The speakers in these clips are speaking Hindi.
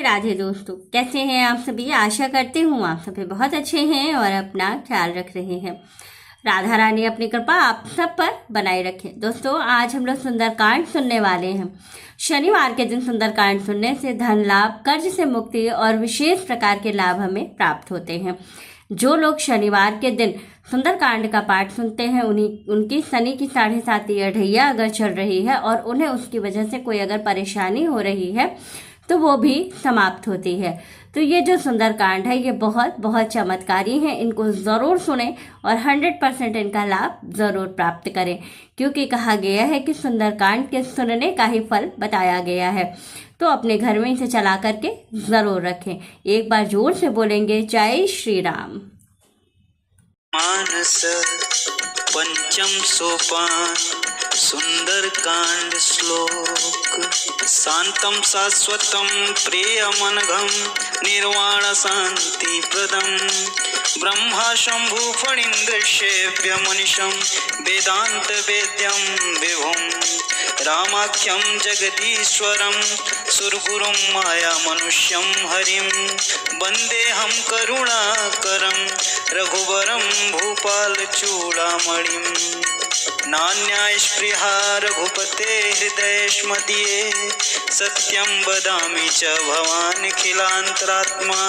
राधे दोस्तों, कैसे हैं आप सभी। आशा करती हूँ आप सभी बहुत अच्छे हैं और अपना ख्याल रख रहे हैं। राधा रानी अपनी कृपा आप सब पर बनाए रखे। दोस्तों, आज हम लोग सुंदरकांड सुनने वाले हैं। शनिवार के दिन सुंदरकांड सुनने से धन लाभ, कर्ज से मुक्ति और विशेष प्रकार के लाभ हमें प्राप्त होते हैं। जो लोग शनिवार के दिन सुंदरकांड का पाठ सुनते हैं उनकी शनि की 7.5 अढ़ैया अगर चल रही है और उन्हें उसकी वजह से कोई अगर परेशानी हो रही है तो वो भी समाप्त होती है। तो ये जो सुंदरकांड है ये बहुत बहुत चमत्कारी है। इनको ज़रूर सुने और 100% इनका लाभ ज़रूर प्राप्त करें, क्योंकि कहा गया है कि सुंदरकांड के सुनने का ही फल बताया गया है। तो अपने घर में इसे चला करके ज़रूर रखें। एक बार जोर से बोलेंगे, जय श्री राम। मानस पंचम सोपान सुंदरकांड श्लोक। शांतम शाश्वतम प्रियमनघम निर्वाण शांति प्रदम ब्रह्मा शंभु फणीन्द्रशेव्य मनीषम वेदांत वेद्यम विभुम रामाख्यम जगदीश्वरम सुरगुरुम माया मनुष्यम हरिम वंदे हम करुणाकरम रघुवरम भूपाल चूड़ामणिम नान्यास्पृहा रघुपते हृदयेष्मदीये सत्यं वदामि च भवानखिलान्तरात्मा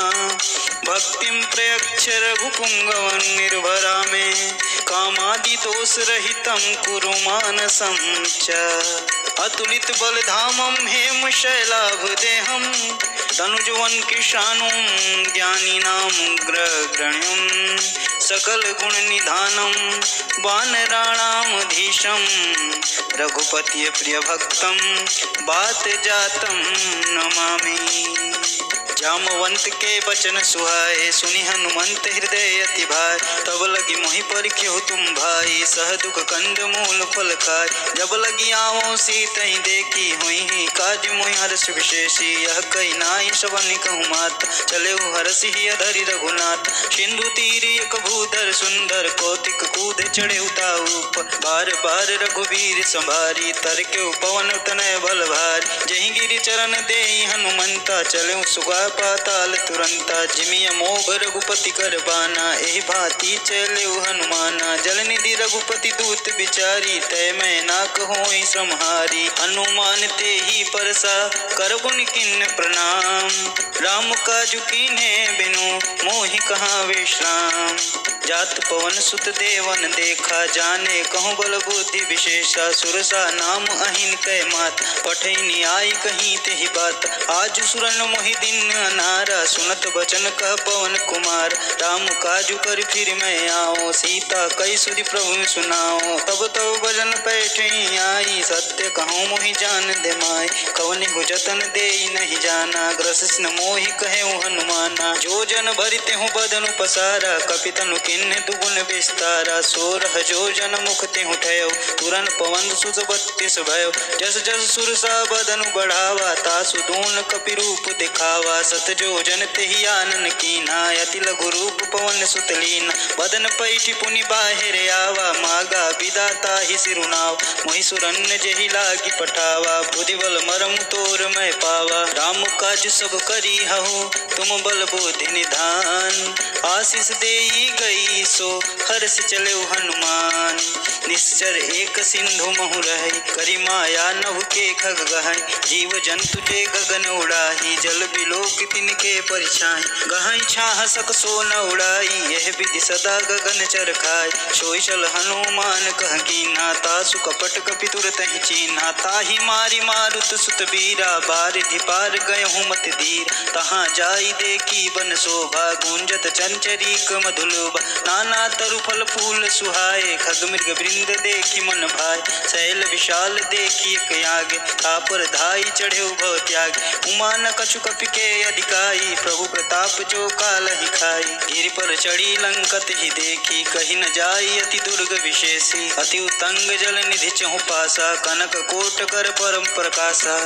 भक्तिं प्रयच्छ रघुपुङ्गवं निर्भरा मे कामादिदोषरहितं कुरु मानसं च अतुलित बलधामं हेमशैलाभदेहं तनुजवन किशानुं ज्ञानिनां ग्रगण्यं सकल गुण निधानम वानराणामधीशम रघुपति प्रिय भक्तम बात जातम नमामि। जामवंत के वचन सुहाए सुनि हनुमंत हृदय अति भाई तब लगी मोहि परिख्यो तुम भाई सह दुख कंद मूल फल खाय जब लगी आवो सीतहि देखी हुई काज मोहि हर्ष विशेषी यह कही नाई सबन कहूँ मात चले हरसि अधरि रघुनाथ सिंधु तीर एक भूधर सुंदर कौतिक कूद चढ़े उताऊप बार बार रघुवीर संभारी तर के पवन तनय बल भारी जहि गिरि चरण देहि हनुमंता चले सुगा पाताल तुरंता जिमिय मोघ रघुपति कर बाना एहि भांति चले हनुमाना जल निधि रघुपति दूत बिचारी तय मैं ना कहोई सम्हारी हनुमान ते ही परसा कर गुण किन्न प्रणाम राम काजु कीन्हे बिनु मोहि कहाँ विश्राम जात पवन सुत देवन देखा जाने कहूँ बल बुद्धि विशेषा सुरसा नाम अहिन कै मात पठैनी आई कहीं ते ही बात आज सुरन मोहि दिन अनारा सुनत बचन कह पवन कुमार राम काजु कर फिर मैं आओ सीता कई सुधि प्रभु सुनाओ तब तब भजन पैठे आई सत्य कहूँ मोहि जान दे माय कवनि हो जतन दे नहीं जाना ग्रस न मोहि कहे हनुमाना जो जन भरते हूँ बदनु पसारा कपितनु किन्ह दुगुन विस्तारा सोरह जो जन मुख ते उठयो तुरन पवन सुत 32 भयो जस जस सुरसा बदनु बढ़ावा तासु दून कपि रूप दिखावा सत जो जन तेहि आनन कीना अति लघु रूप पवन सुत लीना बदन पैठि पुनि बाहिर आवा मागा विदाता ही सिरुनाव मोहि सुरन्न जेहि लागी पठावा बुद्धि बल मरम तोर मैं पावा राम काज सब करी हहु तुम बल बुद्धि निधान आशीष देई गई सो हर्ष चले हनुमान निश्चर एक सिंधु महु रही करी माया नभ के खग गहई जीव जंतु ते गगन उड़ाही जल बिलोक तिनके परिछाई गहई छाह सक सो न उड़ाई यह विधि सदा गगन चर खाय सोई चल हनुमान कह कीन्हा तासु कपट कपि तुरत ही चीन्हा ताहि मारी मारुत सुत बीरा बारिधि पार गयहु मत धीर तहाँ जाई देखी बन शोभा गुंजत चंचरीक मधुलोभा नाना तरु फल फूल सुहाए खग मृग वृंद देखी मन भाई शैल विशाल देखी एक आगे तापर धाई चढ़े भव त्याग उमा न कछु कपि के अधिकाई प्रभु प्रताप जो काल ही खाई गिरि पर चढ़ी लंकत ही देखी कहीं न जाई अति दुर्ग विशेषी अति उतंग जल निधि चहु पासा कनक कोट कर परम प्रकाशा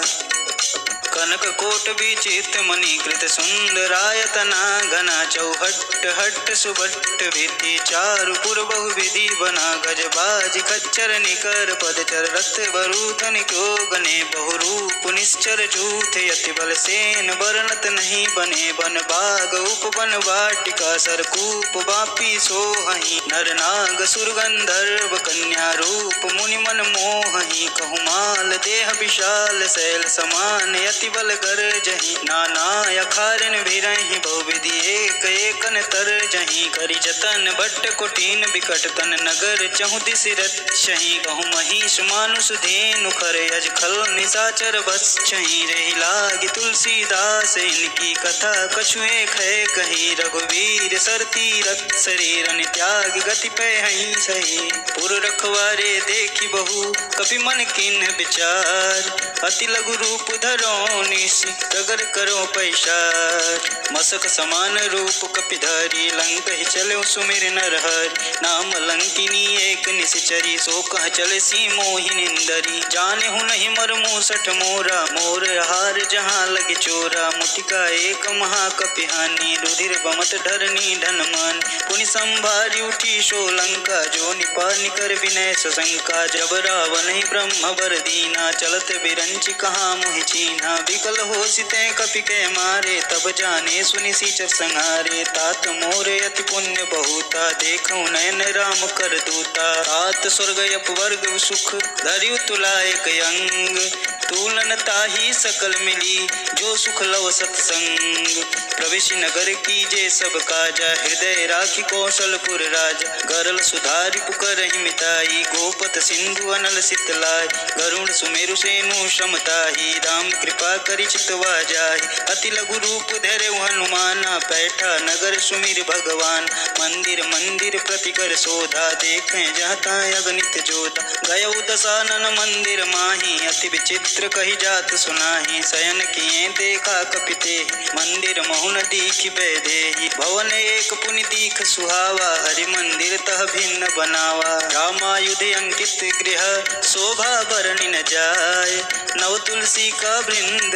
कनक कोट विचित्र मणिकृत सुंदरायतना घना चौहट्ट हट्ट सुभट्ट भित्ति चारु पुर बहुविधि बना गजबाज खच्चर निकर पदचर रथ बरूथन क्यों गने बहुरूप निश्चर झूठ यति बल सेन वर्णत नहीं बने बन बाग उपवन वाटिका सरकूप बापी सोहहि नर नाग सुर गंधर्व कन्या रूप मुनि मन मोहहि कहुमाल देह विशाल शैल समान यति बल गरजहि नाना अखारन भिरहि बहुविधि एक एकन तरजहि करि जतन भट्ट कुटीन विकट तन नगर चहु दिस रक्षहि कहु महिष मानुष धेनु खर यज खल निशाचर बसहि रहि लागी तुलसीदास इनकी कथा कछुए खै कही रघुवीर सर तीरथ शरीरन त्याग गति पे हहीं सही पुर रखवारे देखी बहु कपि मन किन्ह विचार अति लघु रूप धरो निशि प्रगर करो पैसार मसक समान रूप कपिधारी लंक ही चलो सुमिर नर हरि नाम लंकिनी एक निश्चरी सो कह चले सी मोहि निंदरी जाने हूँ नहीं मर मूसठ मोरा मोर हार जहाँ लगे चोरा मुटिका एक महाकपिहानी रुधिर बमत धरनी धनमान पुनि संभारी उठी शो लंका जो निपानी कर विनय सशंका जब रावण ही ब्रह्म वर दीना चलत बिरंच कहाँ मोहि चीना विकल हो सिते कपि के मारे तब जाने सुनि सीचर संहारे तात मोरे अति पुण्य बहुता देखो नयन राम कर दूता तात स्वर्ग अपवर्ग सुख धरियु तुला एक अंग तूलन ताही सकल मिली जो सुख लव सत्संग प्रवेश नगर कीजे सब काजा हृदय राखी कौशलपुर राजा गरल सुधारि पुकर मिताई गोपत सिंधु अनल सितलाय गरुण सुमेरु सेनु श्रमताही राम कृपा करि चितवा जाय अति लघु रूप धैर्य हनुमाना पैठा नगर सुमिर भगवान मंदिर मंदिर प्रतिकर शोधा देखें जाता अगणित जोधा गय दशानन मंदिर माही अति विचित्र कही जात सुनाही शयन किए देखा कपिते मंदिर महुन दीख बैदेही भवन एक पुनि दीख सुहावा हरि मंदिर तह भिन्न बनावा रामायुध अंकित गृह शोभा बरनि न जाय नव तुलसी का वृंद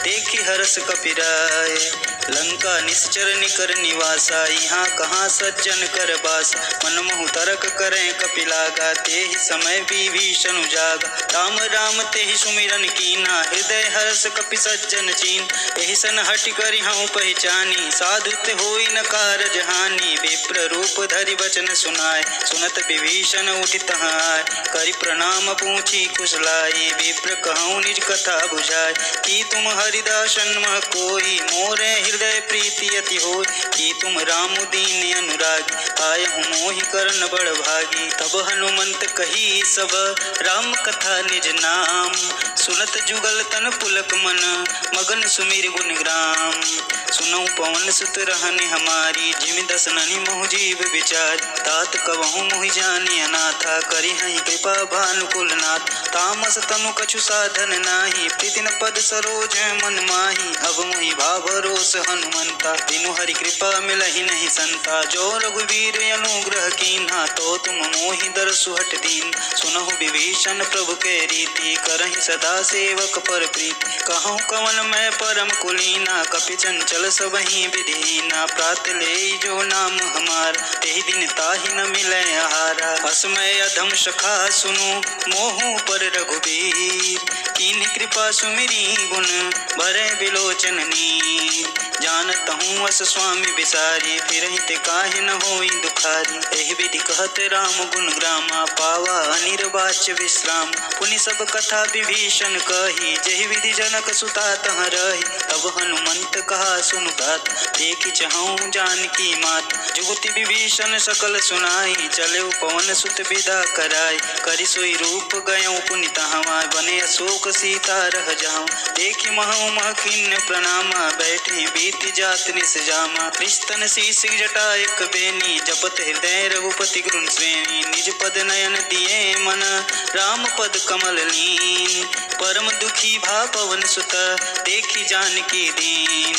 देखी हर्ष कपिराय लंका निश्चर निकर निवासा यहाँ कहाँ सज्जन कर बास मन मोहु तरक करें कपिलागा ते ही समय विभीषण जागा राम राम ते ही सुमिरन कीना हृदय हर्ष कपि सज्जन चीन एहि सन हटि करि हूँ पहचानी साधु ते होई न कारज हानि विप्र रूप धरि वचन सुनाय सुनत विभीषण उठि तहाँ आय करि प्रणाम पूछी कुशलाई विप्र कहूँ निज कथा बुझाय कि तुम हरिदासन मह कोई मोरे हृदय प्रीति अति होय कि तुम राम दीन अनुरागी आय हूँ मोहि करन बड़ भागी तब हनुमंत कही सब राम कथा निज नाम सुनत जुगल तन पुलक मन मगन सुमिर गुण ग्राम सुनऊ पवन सुत रहने हमारी जिमि दस ननि मोह जीव विचार तात कवहु मोहि जानी अनाथा करि हहि कृपा भानुकुल नाथ तामस तनु कछु साधन नाही प्रीतिन पद सरोज मन माही अब मोहि भाव रोष हनुमंता बिनु हरि कृपा मिलहि नहीं संता जो रघुवीर अनुग्रह कीन्हा तो तुम मोहि दरसु हट दीन सुनहु विभीषण प्रभु के रीति करहि सदा सेवक पर प्रीति कहूँ कवन मैं परम कुलीना कपि चंचल सबहि विधीना प्रात ले जो नाम हमार तेहि दिन ताहि न मिलै आहारा असमय अधम सखा सुनु मोहु पर रघुवीर कीन्ह कृपा सुमिरी गुण भरै बिलोचन नीर जानत हूँ अस स्वामी बिसारी फिरहि ते काहे न होई दुखारी एहि विधि कहत राम गुण ग्रामा पावा अनिर्वाच्य विश्राम पुनि सब कथा विभीषण कही जहि विधि जनक सुता तह रही तब हनुमंत कहा सुनु बात देखि चहूँ जानकी मात जुगति विभीषण सकल सुनाई चले पवन सुत विदा कराई करि सोई रूप गयऊँ पुनि तहाँ बने अशोक सीता रह जाऊँ देखि महु मह खिन्न प्रणामा बैठे बीति जात निस जामा कृष्ण शीश जटा एक बेनी जपत हृदय रघुपति गुण श्रेणी निज पद नयन दिए मन राम पद कमल लीन परम दुखी भा पवन सुत देखी जानकी दीन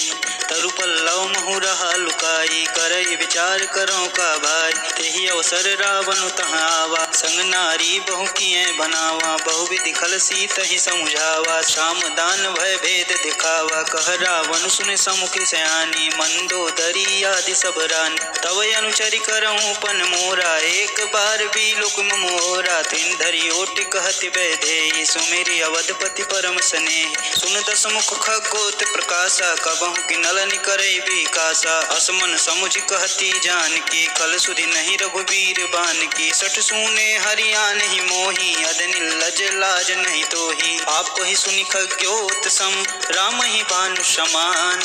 तरु पल्लव महु रहा लुकाई करई विचार करो का भाई तेहि अवसर रावण तहाँ आवा संग नारी बहु किए बनावा, बहुविधि खल सीत ही समुझावा, श्याम दान भय भेद दिखावा, कह रावण सुन समुख सयानी, मंदोदरी आदि सब रानी, तव अनुचरि करऊं पन मोरा, एक बार भी लुक मोरा, तिन धरि ओटि कहति वैदेही, सुमेरि अवधपति परम स्नेही, सुन दस मुख खगोत प्रकाशा, कबहु कि नलन करई विकासा, असमन समुझ कहती जानकी, कल सुधि नहीं रघुवीर बानकी, सठ सूने हरियान ही मोही, अदनि लज लाज नहीं तोही, आप ही सुनि खग्योत सम, राम ही भानु समान,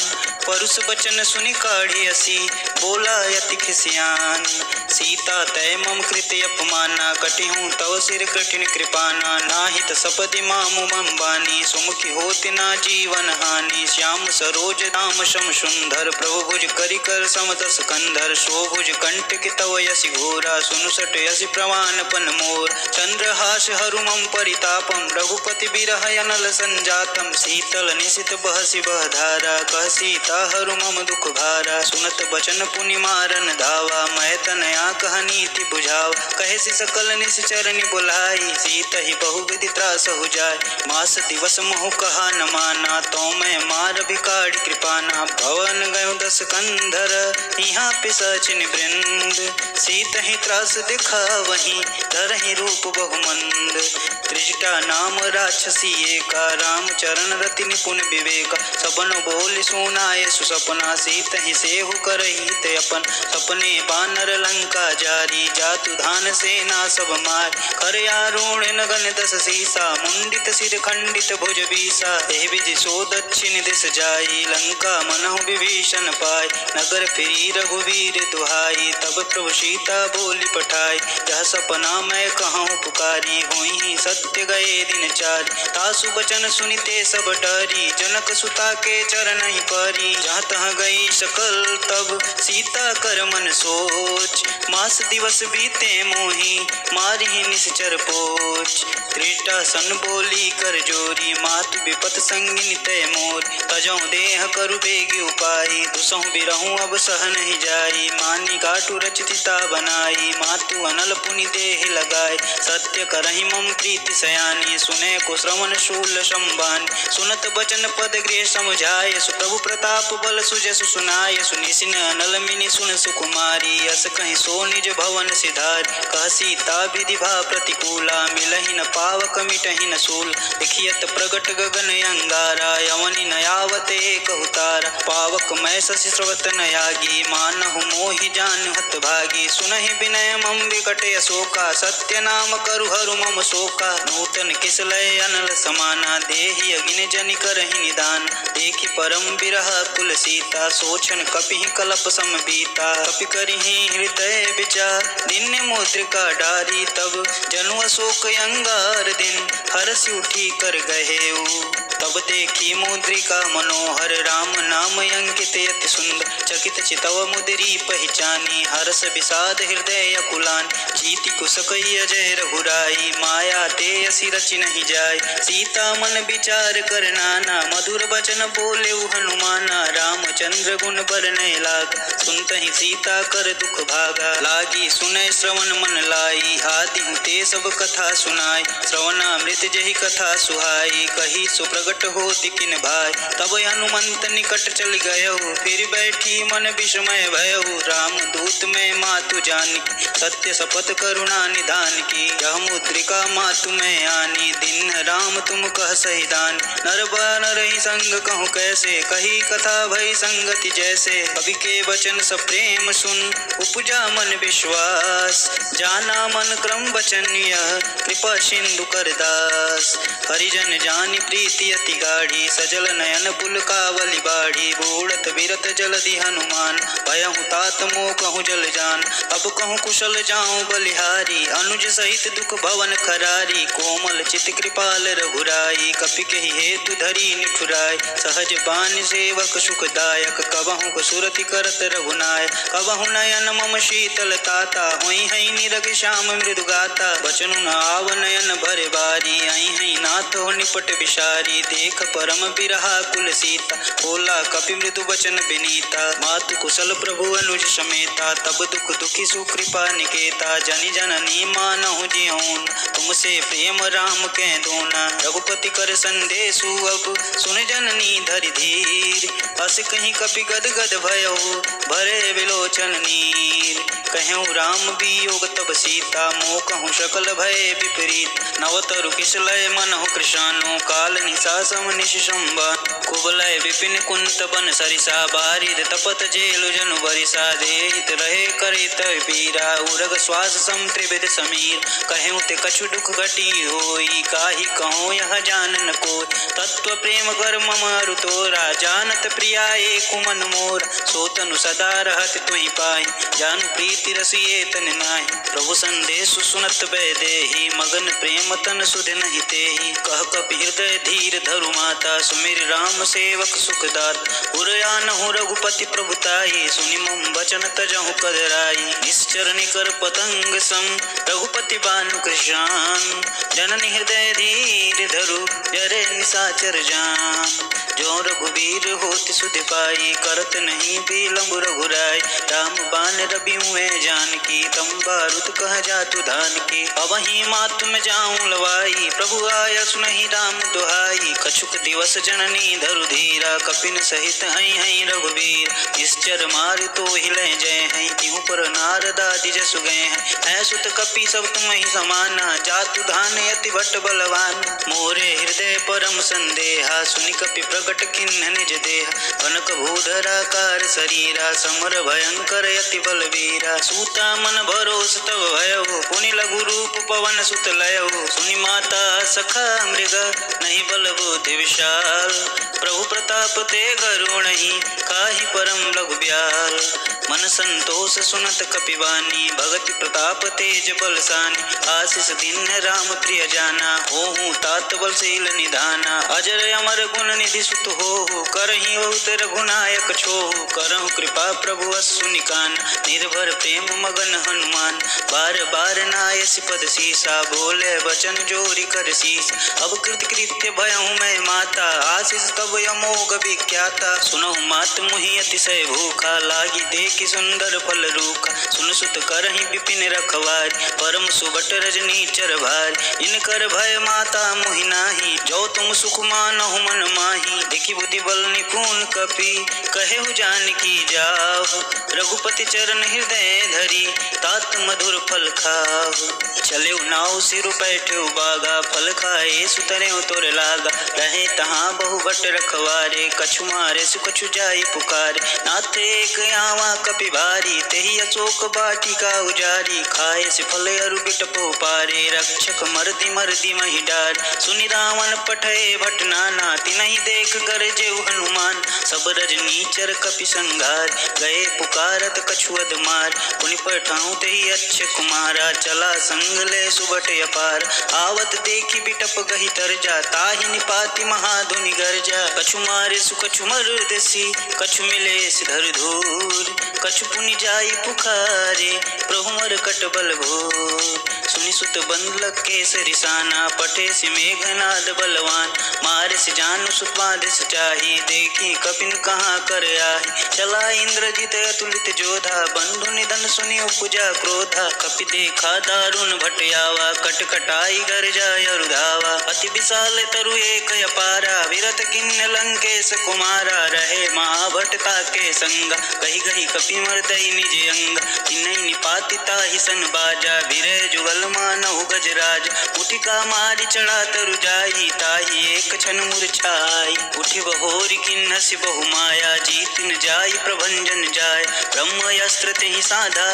परुष बचन सुनि काढ़ी असी, बोला यति खिसियान, सीता तय मम कृत अपमाना, कटिहूँ तव सिर कठिन कृपाना, नाहित सपदि मामु मम बानी, सुमुखी होति ना जीवन हानि, श्याम सरोज दाम शम सुंदर, प्रभु भुज करि कर समदस कंधर, शोभुज कंटक तव यसि घोरा, सुनु सट यसि प्रवान पन मोर, चंद्रहास हरु मम परितापम, रघुपति बिरह अनल संजातम, शीतल निशित बहसि बहधारा, कह सीता हरु मम दुख भारा, सुनत बचन पुनि मारन धावा, मैं तनया कह नीति बुझाव, कहे सि सकल निश्चरनि बुलाई, सीत ही बहुविधि त्रास हो जाय, मास दिवस मोह कहा न माना, तो मैं मार भिखारी कृपाना, भवन गयो दस कंधर, यहाँ पिशाचिन वृंद, सीत ही त्रास दिखा वहीं, धरहि रूप बहुमंद, त्रिजटा नाम राक्षसी एका, राम चरण रति निपुण विवेका, सबन बोल सुनाए सुसपना, सीत ही सेहु करही ते अपन, सपने बानर लंका जारी, जातु धान सेना सब मार, कर आरूढ़ नगन दस सीसा, मुंडित सिर खंडित भुज बीसा, एहि विधि सो दक्षिण दिस जाई, लंका मनहु विभीषण पाय, नगर फिरी रघुवीर दुहाई, तब प्रभु सीता बोली पठाई, जह सपना मैं कहूँ पुकारी, हुई ही सत्य गए दिन चार, तासु बचन सुनिते सब डरी, जनक सुता के चरण ही परी, जहाँ तहाँ गई सकल तब सीता कर मन सोच, मास दिवस बीते मोही, मारी ही निश्चर पोच, त्रिजटा सन बोली कर जोरी, मातु विपत संगिनी तय मोर, तजौ देह करु बेगी उपाई, दुसहु बिरहु अब सह नहीं जाई, मानी काटु रचिता बनाई, मातु अनल पुनि देह लगाए, सत्य करहि मम प्रीति सयानी, सुने को श्रवण शूल संबान, सुनत बचन पद गृह समझाय, सुप्रभु प्रताप बल सुजसु सुनाय, सुनिसिन अनल मिनि सुन सुकुमारी, अस कहीं सो निज भवन सिधार, कह सीता विधि भा प्रतिकूला, मिलहि न पावक मिटहि न सूल, दिखियत प्रगट गगन अंगारा, यवनि न आवते कहु तारा, पावक मैं शशि स्रवत न यागी, मानहु मोहि जान हत भागी, सुनहि विनय मम विकट अशोका, सत्य नाम करु हरु मम शोका, नूतन किस लय अनल समाना, देहि अगिन जनि करहि निदान, देखि परम बिरह कुल सीता, सोचन कपिहि कलप सम बीता, कपि करिहि हृदय विचार, दिन मुद्रिका डारी, तब जनु अशोक अंगार दिन, हरसि उठी कर गहेऊ, तब देखी मुद्रिका मनोहर, राम नाम अंकित यति सुंदर, चकित चितव मुद्री पहचानी, हर्ष विषाद हृदय कुलान, जीति कुसकई अजय रघुराई, माया ते असि रचि नहीं जाय, सीता मन विचार कर नाना, मधुर बचन बोले हनुमाना, रामचंद्र गुण बरनय लाग, सुनतहि सीता कर दुख भागा, लागी सुनय श्रवण मन लाई, आदि ते सब कथा सुनाय, श्रवणामृत जहि कथा सुहाई, कही सुप्रगट होति किन भाई, तब हनुमंत निकट चल गयो, फिर बैठी मन विस्मय भयो, राम दूत में मातु जानकी, सत्य शपथ करुणा निधान की, यह मुद्रिका मातु में आनी, दिन राम तुम कह सहिदान, नर बानर ही संग कहूँ कैसे, कही कथा भई संगति जैसे, कवि के वचन सब प्रेम सुन, उपजा मन विश्वास, जाना मन क्रम वचन यह, कृपा सिंधु कर दास, हरिजन जानि प्रीति अति गाढ़ी, सजल नयन पुलकावली बाढ़ी, बूढ़त बिरत जलधि हनुमान, भयहु तात मोह कहूँ जल जान, अब कहूँ कुशल जाऊँ बलिहारी, अनुज सहित दुख भवन खरारी, कोमल चित कृपाल रघुराई, कपि कहि हेतु धरी निठुराय, सहज बान सेवक सुखदाय, लायक, कबहु को सुरति करत रघुनाय। कबहु नयन मम शीतल ताता, होई हई निरग श्याम मृदु गाता। बचनु न आव नयन भरे बारी, आई हई नाथ हो निपट विशारी। देख परम बिरहा कुल सीता, बोला कपि मृदु वचन विनीता। मातु कुशल प्रभु अनुज समेता, तब दुख दुखी सुकृपा निकेता। जनि जननी मानहु जियौन, तुमसे प्रेम राम कै दूना। रघुपति कर संदेशु अब, सुन जननी धरि धीर। अस कहीं कपि गद गद भयो, भरे विलोचन नीर। कहूँ राम वियोग तब सीता, मोह कहूँ सकल भय विपरीत। नवतरु किसलय मनहु कृशानु, काल निशा सम निश संबान। कुबलय विपिन कुंत बन सरिसा, बारिद तपत जेलु जनु बरिसा। देहित रहे करित पीरा, उरग श्वास सम त्रिविध समीर। कहूँ ते कछु दुख घटी होई, काहि कहूँ यह जानन कोय। तत्व प्रेम कर मम अरु तोरा, जानत प्रिया एक मन मोर। सो तनु सदा रहत तुहि पाहि, जानु प्रीति रसिए तन नाहि। प्रभु संदेशु सुनत वैदेही, मगन प्रेम तन सुध नहीं तेहि। कह कपि हृदय धीर धरु माता, सुमिर राम सेवक सुखदात। उरयानहु रघुपति प्रभुताई, सुनि मम वचन तजहु कदराई। निश्चर निकर पतंग सम, रघुपति बानु कृशान। जननी हृदय धीर धरु, जरे निशाचर जान। जो रघुवीर होत सुध पाई, करत नहीं विलंब रघुराई। राम बान रबि हुए जानकी, तम बारुद कह जातु धान की। अबहि मातु में जाऊं लवाई, प्रभु आया सुनहि राम दुहाई। कछुक दिवस जननी धरु धीरा, कपिन सहित हई हई रघुवीर। निश्चर मार तो हिले जय हई, तिहु पर नारद आदि जसु गए हैं। है सुत कपि सब तुम ही समाना, जातु धान यति भट्ट बलवान। मोरे हृदय परम संदेहा, सुनि कपि प्रगट किन्ह निज देह। कनक भूधराकार शरीरा, समर भयंकर यति बलवीरा। सूता मन भरोस तब भयो, पुनि लघु रूप पवन सुत लयो। सुनि माता सखा मृग, नहीं बल बुद्धि विशाल। प्रभु प्रताप ते गरुणहि, काहि परम लघु ब्याल। मन संतोष सुनत कपिवानी, भगति प्रताप तेज बलसानी। आशीष दिन राम प्रिय जाना, होहु तात बलशील निधाना। अजर अमर गुण निधि सुत होहु, करहि बहुत रघुनायक छोहु। करहु कृपा प्रभु अस्सु निकान, निर्भर प्रेम मगन हनुमान। बार बार नायसि पद सीसा, बोले वचन जोरी कर शीस। अब कृत कृत्य भयहु मैं माता, आशीष तब अमोघ विख्याता। सुनहु मात मुहि अतिशय भूखा, लागी देखि सुंदर फल रूखा। सुन सुत करहि विपिन रखवारी, परम सुबट रजनी चर भारी। इनकर भय माता मुहि नाही, जो तुम सुख मानहु मन माही। देखि बुद्धि बल निपुण कपि, कहेहु जानकी जाहु। रघुपति चरण हृदय धरी, तात मधुर फल खाहु। चलेउ नाउ सिरु बैठेउ बागा, फल खाए सुतरेउ तोर लागा। रहे तहाँ बहु भट रखवारे, कछु मारे सु कछु जाई पुकारे। नाथ एक आवा कपि भारी, तेहि अशोक बाटिका उजारी। खाए से फल अरु बिटपो पारे, रक्षक मर्दि मर्दि महि डार। सुनि रावण पठे भट नाना, तिनहि देख गरजेउ हनुमान। सब रजनीचर कपि संघार, गए पुकारत कछु अधमार। पुनि पठाऊं तेहि अच्छे कुमारा, चला संग ले सुबट अपार। आवत देखि बिटप गहि तरजा, ताहि निपाति महाधुनि गर्जा। कछु मारे सु कछु मर्दसी, कछु मिले सिधर धूर। कछु पुनि जाई पुकारे, प्रभु मरकट बल भूर। सुनि सुत बंधलक केसरि साना, पटे से मेघनाद बलवान। मारे से जानु सुत बाधिस चाही, देखी कपिन कहाँ कर आही। चला इंद्रजित अतुलित जोधा, बंधु निधन सुनि उपजा क्रोधा। कपि देखा दारुण भटयावा, कटकटाई गर्जा अरुधावा। अति विशाल तरु एक अपारा, विरत किन्न लंकेश कुमारा। रहे महाभटता के संगा, कही गही कपि मर्दई निज अंग। तिन्हि निपाति ताहि सन बाजा, विरह जुगल मानहु गजराज। उठिका मारि चढ़ा तरु जाई, ताहि एक क्षण मूर्छाई। उठि बहोरि किन्हसि बहु माया, जीत न जाई प्रभंजन जाय। ब्रह्म अस्त्र तेहि साधा,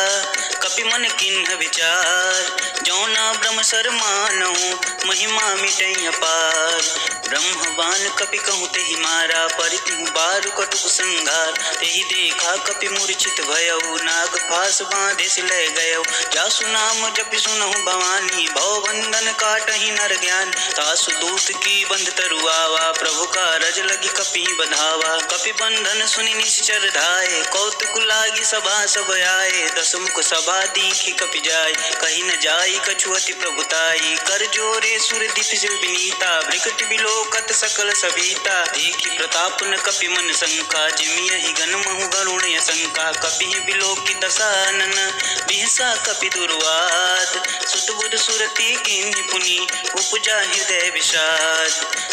कपि मन किन्ह विचार। जौना ब्रह्म सर मानहु, महिमा मिटै अपार। ब्रह्मवान कपि कहूँ तेहि मारा, परितिहु बारु कटुक संघार। तेहि देखा कपि मूर्छित भयउ, नाग फास बांधे सिलय गयउ। जासु नाम जपि सुनहु भवानी, भव बंधन काटहि नर ज्ञान। तासु दूत की बंध तरुआवा, प्रभु का रज लगी कपि बंधावा। कपि बंधन सुनि निश्चर धाये, कौतुक लागी सभा सब आए। दस मुख सभा दीखि कपि जाय, कहि न जाई कछु अति प्रभुताई। कर जोरे सुर दिप शिव विनीता, विकट बिलोकत सकल सभीता। देखि प्रताप न कपि मन शंका, जिमियहि गण महु गरुण शंका। कपि बिलोकि दसानन, बिहसा कपि दुर्वाद। सुत बुध सुरति कीन्हि पुनि, उपजा हृदय विषाद।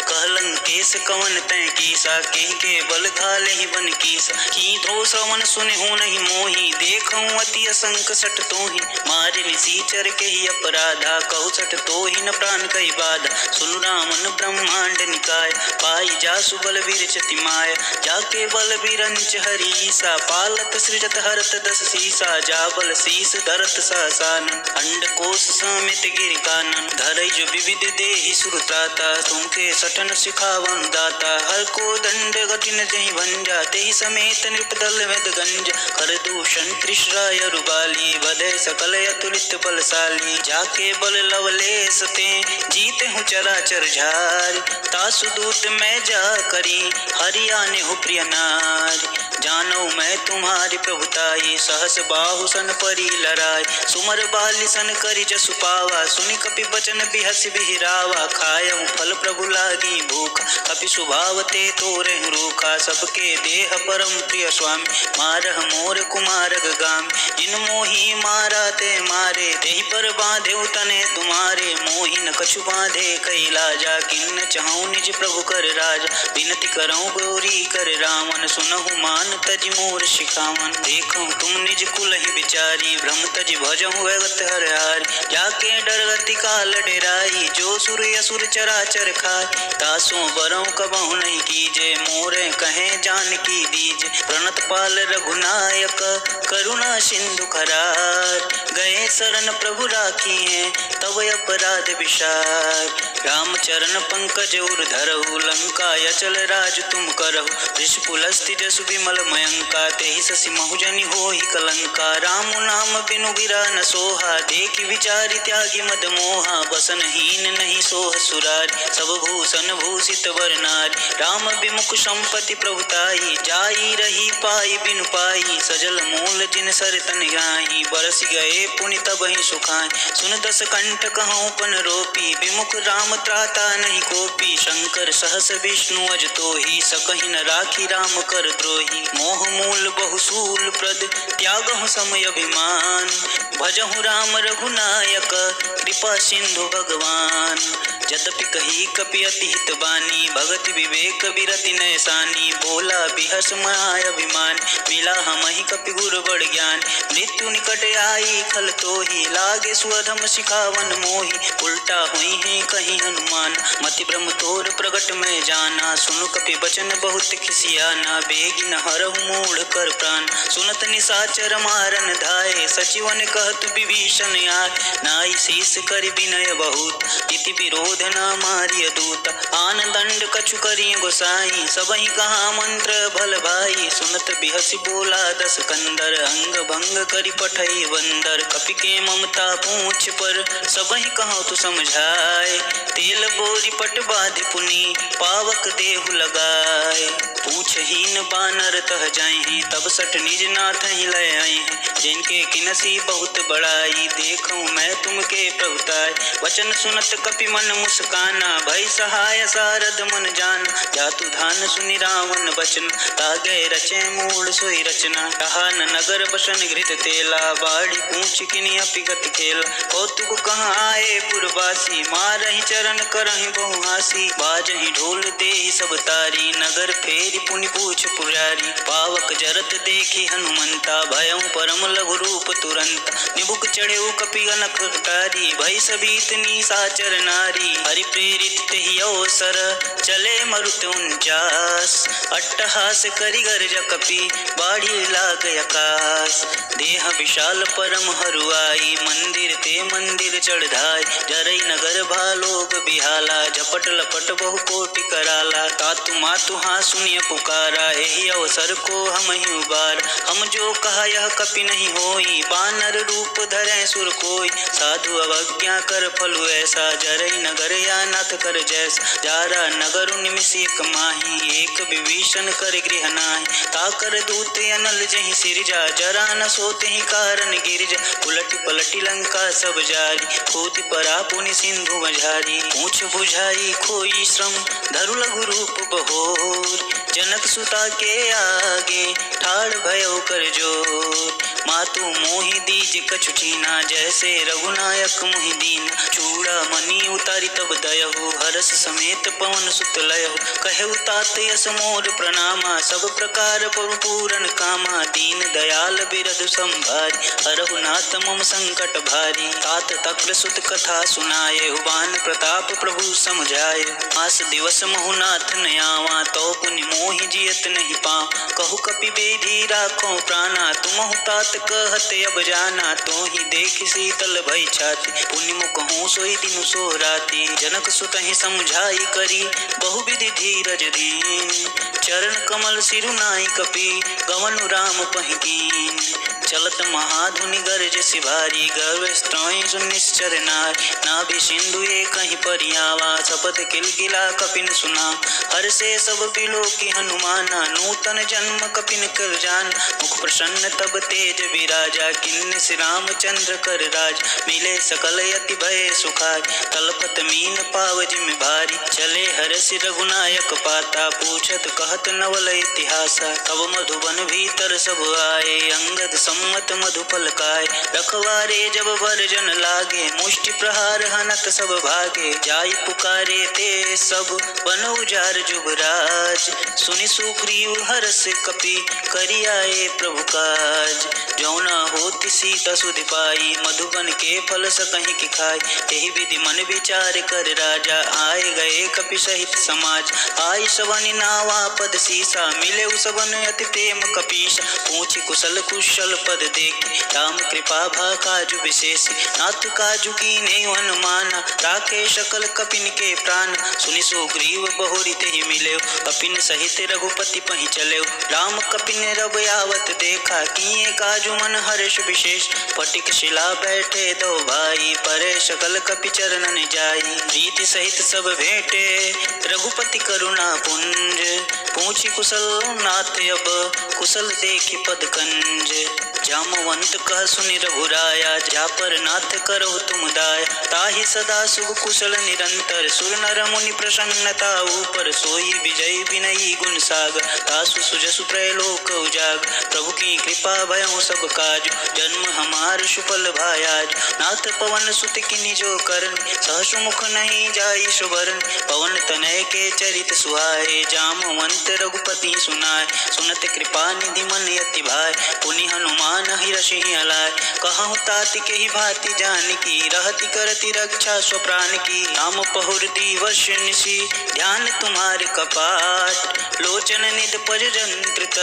कहलन केस कवन तै कीसा, के बल घाले ही बन कीसा। कीधो श्रवण सुनहु नहीं मोहि, देखऊं अति असंक सट तोहि। मारे निसीचर के ही अपराधा, कहु सट तोहि न प्राण कहि बाधा। सुनु रामन ब्रह्मांड निकाय, पाई जासु बलवीर चति माया। जाके बलवीर अंच हरीसा, पालत सृजत हरत दस सीसा। जा बल शीस धरत सहसान, अंड कोश समेत गिर कानन। धरई जो विविध देहि सुरत्राता, तुमके सटन सिखावन दाता। हर को दंड गति न जहि भंजा, तेहि समेत नृपदल वेद गंजा। कर दूषण त्रिशराय रुबाली, बधे सकल अतुलित बलशाली। जाके बल लवलेस ते, जीते हूँ चराचर झार। तासु दूत मैं जा करी, हरियाने हो प्रिय नार। जानो मैं तुम्हारी प्रभुताई, सहस बाहु सन परी लराय। सुमर बाली सन करी जसु पावा, सुनि कपि बचन बिहस बिहिरावा। खायहु फल प्रभु लागी भूख, कपि स्वभाव ते तोरे रूखा। सबके देह परम प्रिय स्वामी, मारह मोर कुमारग गाम। जिन मोही मारा ते मारे, तेहि पर बांधे तने तुम्हारे। मोहि न कछु बांधे कैलाजा, किन्न चाहूं निज प्रभु कर राजा। विनती करऊं गौरी कर रावण, सुनहु मान तजि मोर शिखावन। देखूं तुम निज कुल ही बिचारी, भ्रम तजि भजहु अगत हरहारी। जाके डरगति काल डेराई, जो सुर असुर चराचर खाय। तासों बरऊं कबहु नहीं कीजे, मोरे कहे जानकी दीजे। प्रणत पाल रघुनायक, करुणा सिंधु खरार। गए शरण प्रभु राखी हैं, तब अपराध विशार। रामचरण पंकज उर धरहु, लंका अचल राज तुम करहु। ऋषिपुलस्ति जसु विमल मयंका, तेहि ससि महुजनि होहि कलंका। राम नाम बिनु गिरा न सोहा, देखि विचारि त्यागी मद मोहा। बसन हीन नहीं सोह सुरारी, सब भूषण भूषित वर नारी। राम विमुख संपत्ति प्रभुताई, जाई रही पाई बिनु पाई। सजल मूल जिन सर तन गाही, बरस गए पुनि तबहि सुखाई। सुन दस कंठ कहूँ पन रोपी, विमुख राम त्राता नहीं कोपी। शंकर सहस विष्णु अज तोहि, सकहि न राखी राम कर द्रोही। मोह मूल बहुसूल प्रद, त्यागहु समय अभिमान। भजहु राम रघुनायक, कृपा सिंधु भगवान। यद्यपि कही कपि अति हित बानी, भगति विवेक विरति नैसानी। बोला बिहस माय अभिमान, मिला हमहि कपि गुर बड़ ज्ञान। मृत्यु निकट आई खल तोहि, लागे स्वधम सिखावन मोहि। उल्टा हुई है कहीं हनुमान, मति ब्रह्म तोर प्रगट में जाना। सुनु कपि बचन बहुत खिसियाना, बेगी न हरहु मूढ़ कर प्राण। सुनत निशाचर मारन धाये, सचिवन कहत विभीषण आय। नाई शीस करि विनय बहुत, इति विरोध न मारिय दूत। आन दंड कछु करिय गोसाई, सबहि कहा मंत्र भल भाई। सुनत बिहसि बोला दस कंदर, अंग भंग करि पठई बंदर। कपि के ममता पूछ पर, सबहि कहो तु समझाए। तेल बोरी पट बाधि पुनि, पावक देहु लगाए। पूछहीन बानर तह जाहि, तब सट निज नाथ ही लय आए। जिनके किनसी बहुत बड़ाई, देखूं मैं तुमके प्रभुताई। वचन सुनत कपि मन मुस्काना, भय सहाय सारद मन जान। जातु धान सुनि रावण बचन, तागे रचे मूढ़ सोई रचना। कहा न नगर बसन घृत तेला, बाड़ी पूछ किनि अपि गति खेला। कौतुक कहाँ आए पुरवासी, मारहि चरण करहि बहु हासी। बाजहि ढोल देहि सब तारी, नगर फेरि पुनि पूछ पुरारी। पावक जरत देखी हनुमंता, भयउ परम लघु रूप तुरंत। निबुक चढ़ेउ कपि अनक कारी, भई सबीत निशाचर नारी। हरि प्रेरित तेहि अवसर, चले मरुत 49। अट्टहास करि गर्ज कपि, बाढ़ि लाग आकाश। देह विशाल परम हरुआई, मंदिर ते मंदिर चढ़ाई। जरई नगर भालोग बिहाला, झपट लपट बहु कोटि कराला। तातु मातु हाँ सुनिय पुकारा, एहि अवसर को हम ही उबार। हम जो कहा यह कपि नहीं होई, बानर रूप धरे सुर कोई। साधु अवज्ञा कर फलु ऐसा, जरई नगर या नाथ कर जैसा। जारा नगर निमिष एक माही, एक विभीषण कर गृह नाहि। ताकर दूत अनल जहि सिरजा, जरा न सोते ही कारण गिरजा। उलटि पलटि लंका सब जारी, कूदि परा पुनि सिंधु मझारी। पूछ बुझाई खोई श्रम, धरु लघु रूप बहोर। जनक सुता के आगे, ठाड़ भयो कर जोर। मातु मोहि दीज कछु कीना, जैसे रघुनायक मोहि दीन। चूड़ा मणि उतारी तब दयहु, हरस समेत पवन सुत लयहु। कहु तात यस मोर प्रणामा, सब प्रकार प्रभु पूरन कामा। दीन दयाल बिरधु संभारी, हरहु नाथ मम संकट भारी। तात तक्र सुत कथा सुनाए, बान प्रताप प्रभु समझाए। आस दिवस महु नाथ न आवा, तो पुनि मोहि जियत नहीं पाऊँ। कहु कपि बेधी राखो प्राणा, तुमहु तात कहत अब जाना। तो ही देख शीतल भई छाती, पुनि मुख हूँ सोई दिनु सो राती। जनक सुत ही समझाई करी, बहु विधि धीरज दीन। चरण कमल सिरु नाई कपि, गवनु राम पहि कीन। चलत महाधुनि गर्ज सिभारी, गर्व स्त्रोई सुनिश्चर नारी। नाभि सिंधु एक कहीं परियावा, शपथ किलकिला कपिन सुना। हर से सब बिलो की हनुमाना, नूतन जन्म कपिन कर जान। मुख प्रसन्न तब तेज विराजा, किन्न श्री रामचंद्र कर राज। मिले सकल यति भय सुखाय, तलपत मीन पाव जिम भारी। चले हरसि रघुनायक पाता, पूछत कहत नवल इतिहासा। तब मधुबन भीतर सब आए, अंगद सम्मत मधुपल काय। रखवारे जब वर्जन लागे, मुष्टि प्रहार हनत सब भागे। जाई पुकारे ते सब, बन उजार जुबराज। सुनि सुग्रीव हरस कपि, करि आए प्रभु काज। जौना होति सीता सुधि पाई, मधुबन के फल सकहि कि खाई। एहि विधि मन विचार कर राजा, आए गए कपि सहित समाज। आई सवनि नावा पद सीसा, मिले सबन अति प्रेम कपीसा। पूछि कुशल कुशल पद देखि, राम कृपा भा काजु विशेष। नाथ काजु कीन्हे हनुमाना, राखे सकल कपिन के प्राण। सुनि सुग्रीव बहुरि तेहि मिलेउ, कपिन सहित रघुपति पहि चलेउ। राम कपिन रब आवत देखा, किए काजु मन हर्ष विशेष। फटिक शिला बैठे दो भाई, परे सकल कपि चरणन जाई। प्रीति सहित सब भेंटे, रघुपति करुणा पुंज। पूछि कुशल नाथ अब, कुशल देखि पद कंज। जामवंत कह सुनि रघुराया, जा पर नाथ करहु तुम दाया। ताहि सदा सुख कुशल निरंतर, सुर नर मुनि प्रसन्नता ऊपर। सोई विजय विनयी गुण सागर, तासु सुजसु त्रैलोक उजाग। प्रभु की कृपा भयउ सब काज, जन्म हमार सुफल भायाज। नाथ पवन सुत किनि जो करनि, सहसु मुख नहीं जाई सुबरन। पवन तनय के चरित सुहाए, जामवंत रघुपति सुनाय। सुनत कृपा निधि मन यति भाय, पुनि हनुमान हिरषि अलाय। कहूँ तात के ही भांति जानकी, रहति करति रक्षा स्वप्राण की। राम पहुर दिवस निशि, ध्यान तुम्हारे कपाट। लोचन निध पज जंत्रित,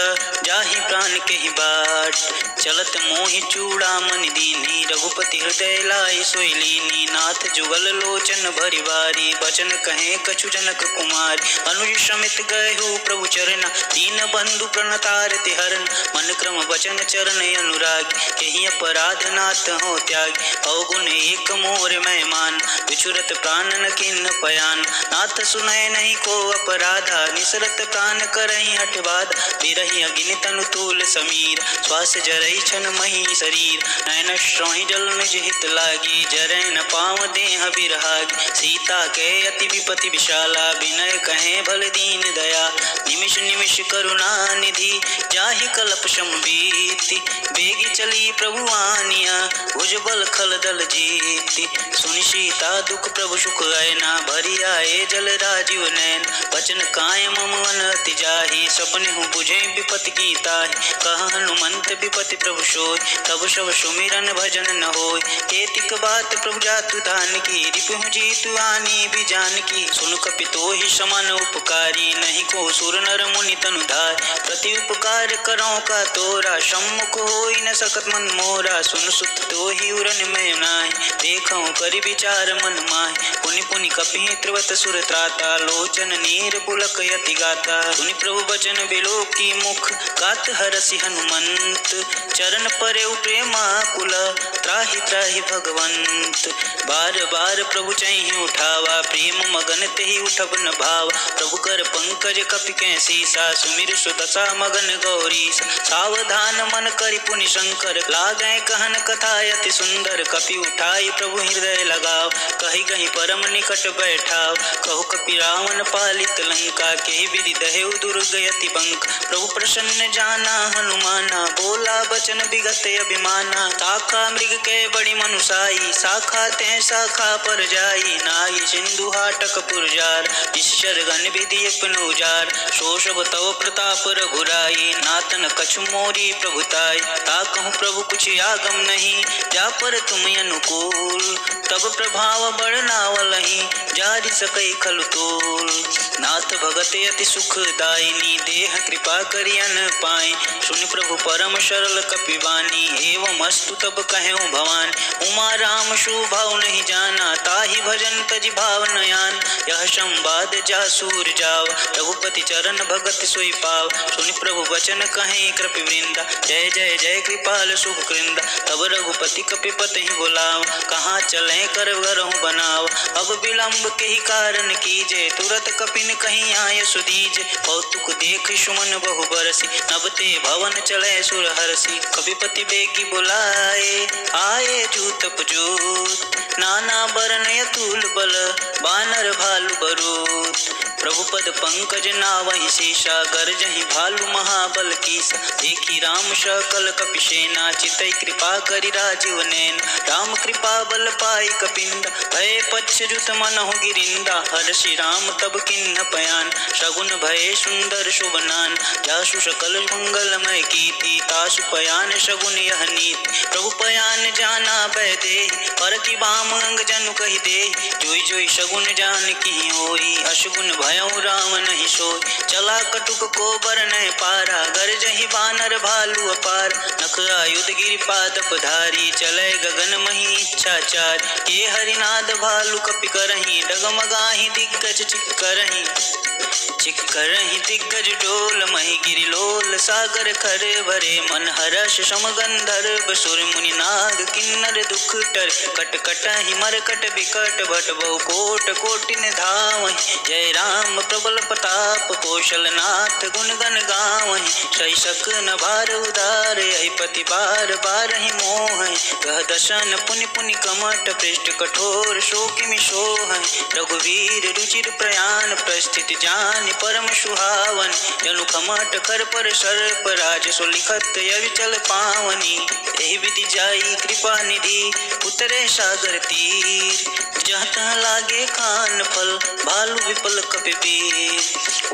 जाहि प्राण के ही बाट। चलत मोहि चूड़ामणि दीन्ही, रघुपति हृदय लाई सोई लीनी। नाथ जुगल लोचन भरि बारी, बचन कहे कछु जनक कुमारी। अनुज समित गए प्रभु चरण, दीन बंधु प्रणतारति हरन। मन क्रम वचन चरण अनुराग, केहि अपराध नाथ हो त्याग। अवगुण एक मोर मैं मान, विचुरत प्राण न किन्न पयान। नाथ सुनय नहीं को अपराधा, निसरत प्राण करहि हठ बाधा। बिरहि अग्नि तनु तूल समीर, श्वास जरई छन मही शरीर। नयन श्रोहि जल निज हित लागी, जरै न पाव देह बिरहागी। सीता के अति विपति विशाला, विनय कहे भल दीन दया। निमिष निमिष करुणा निधि, जाहि कल्प विषम बीती, बेगी चली प्रभु आनिया, भुजबल खल दल जीती। सुनि सीता दुख प्रभु सुख आयना, भरी आए जल राजीव नैन। बचन काय मम मन अति जाहि, सपने हूँ बुझे विपति की ताहि। कहा हनुमंत विपति प्रभु सोय, तब सब सुमिरन भजन न होय। केतिक बात प्रभु जातु धान की, रिपुहु जीतु आनी भी जान की। सुन कपि तोहि समान उपकारी, नहीं को सुर नर मुनि तनु धाय। प्रति उपकार करो का तोरा, सम्मुख होई न सकत मन मोरा। सुन सुत तोहि उरन मैं नाहि, देखऊँ करि विचार मन माहि। पुनि पुनि कपि त्रिवत सुर त्राता, लोचन नीर पुलक यति गाता। सुनि प्रभु बचन बिलोकी मुख, गात हरसि हनुमंत। चरण परेउ प्रेमाकुल, त्राहि त्राहि भगवंत। बार बार प्रभु चहिं उठावा, प्रेम मगन तेहि उठब न भाव। प्रभु कर पंकज कपि कै सीसा, सुमिर सुदशा मगन गौरीश। सावधान मन करि पुनि शंकर, लागै कहन कथा अति सुंदर। कपि उठाई प्रभु हृदय लगाव, कहि कहि परम निकट बैठाव। कहु कपि रावण पालित लंका, केहि विधि दहेउ दुर्ग यति बंक। प्रभु प्रसन्न जाना हनुमाना, बोला बचन विगत अभिमाना। शाखा मृग के बड़ी मनुसाई, शाखा तै शाखा पर जाई। नाई सिंधु हाटक पुरजार, निश्चर गण विधि अपनु उजार। सो सब तव प्रताप रघुराई, नातन कछु मोरी प्रभुताई। ताकहु प्रभु कुछ आगम नहीं, जा पर तुम अनुकूल। तब प्रभाव बड़नावलहि, जारि सकै खलु तोल। नाथ भगत अति सुखदायिनी, देह कृपा करि अन पाए। सुनि प्रभु परम सरल कपिवानी, एवं अस्तु तब कहऊँ भवान। उमा राम सुभाव नहीं जाना, ताहि भजन तजि भाव नयान। यह संवाद जासूर जाव, रघुपति चरण भगत सोई पाव। सुनि प्रभु वचन कहें कृपि वृंदा, जय जय जय कृपाल शुभ कृंदा। तब रघुपति कपिपति बुलाव, कहाँ चले कर घरहु बनाव। अब विलंब के ही कारण कीजे, तुरत कपिन कहीं आय सुदीज। कौतुक देख सुमन बहु बरसी, नबते भवन चले सुर हरसी। कपिपति बेगी बुलाए, आए जूतप जोत। नाना बरन अतुल बल, बानर भालु बरूत। प्रभु पद पंकज नावहि शेषा, गर्जहि भालु महाबल कीसा। देखी राम सकल कपिसेना, चितई कृपा करि राजीव नैन। राम कृपा बल पाई कपिंदा, भय पच्छरुत मनहु गिरिंदा। हर्षि राम तब किन्ह पयान, शगुन भय सुंदर शुभनान। जासु सकल मंगलमय कीर्ति, तासु पयान शगुन यह नीति। प्रभु पयान जाना भय दे, पर की बाम अंग जनु कहि दे। जोई जोई शगुन जान की होई, अशगुन भयउ राम नहीं सोई। चला कटुक को बर नहीं पारा, गरजहि बानर भालु अपार। नख आयुध गिरि पादप धारी, चले गगन मही इच्छा चार। के हरिनाद भालु कपि करहि, डगमगाहि दिग्गज चिक करहि। चिक करहि दिग्गज डोल, मही गिरि लोल सागर खर भरे। मन हर्ष सम गंधर्व सुर मुनि नाग, किन्नर दुख टर। कट कटहि मरकट बिकट, भट बहु कोट कोटिन धावहि। जय राम प्रबल प्रताप, कौशल नाथ गुण गण गावहि। सही सक न भार उदार, यही पति बार बारहि मोहि। कह दशन पुनि पुनि कमट, पृष्ठ कठोर शोकिमि सोहहि। रघुवीर रुचिर प्रयाण, प्रस्थित जान परम सुहावन। जनु खमट कर पर सर्प, राज सो लिखत अविचल पावनी। एहि विधि जाई कृपा निधि, उतरे सागर तीर। जहाँ तहाँ लागे खान फल, भालु विपल कपिवीर।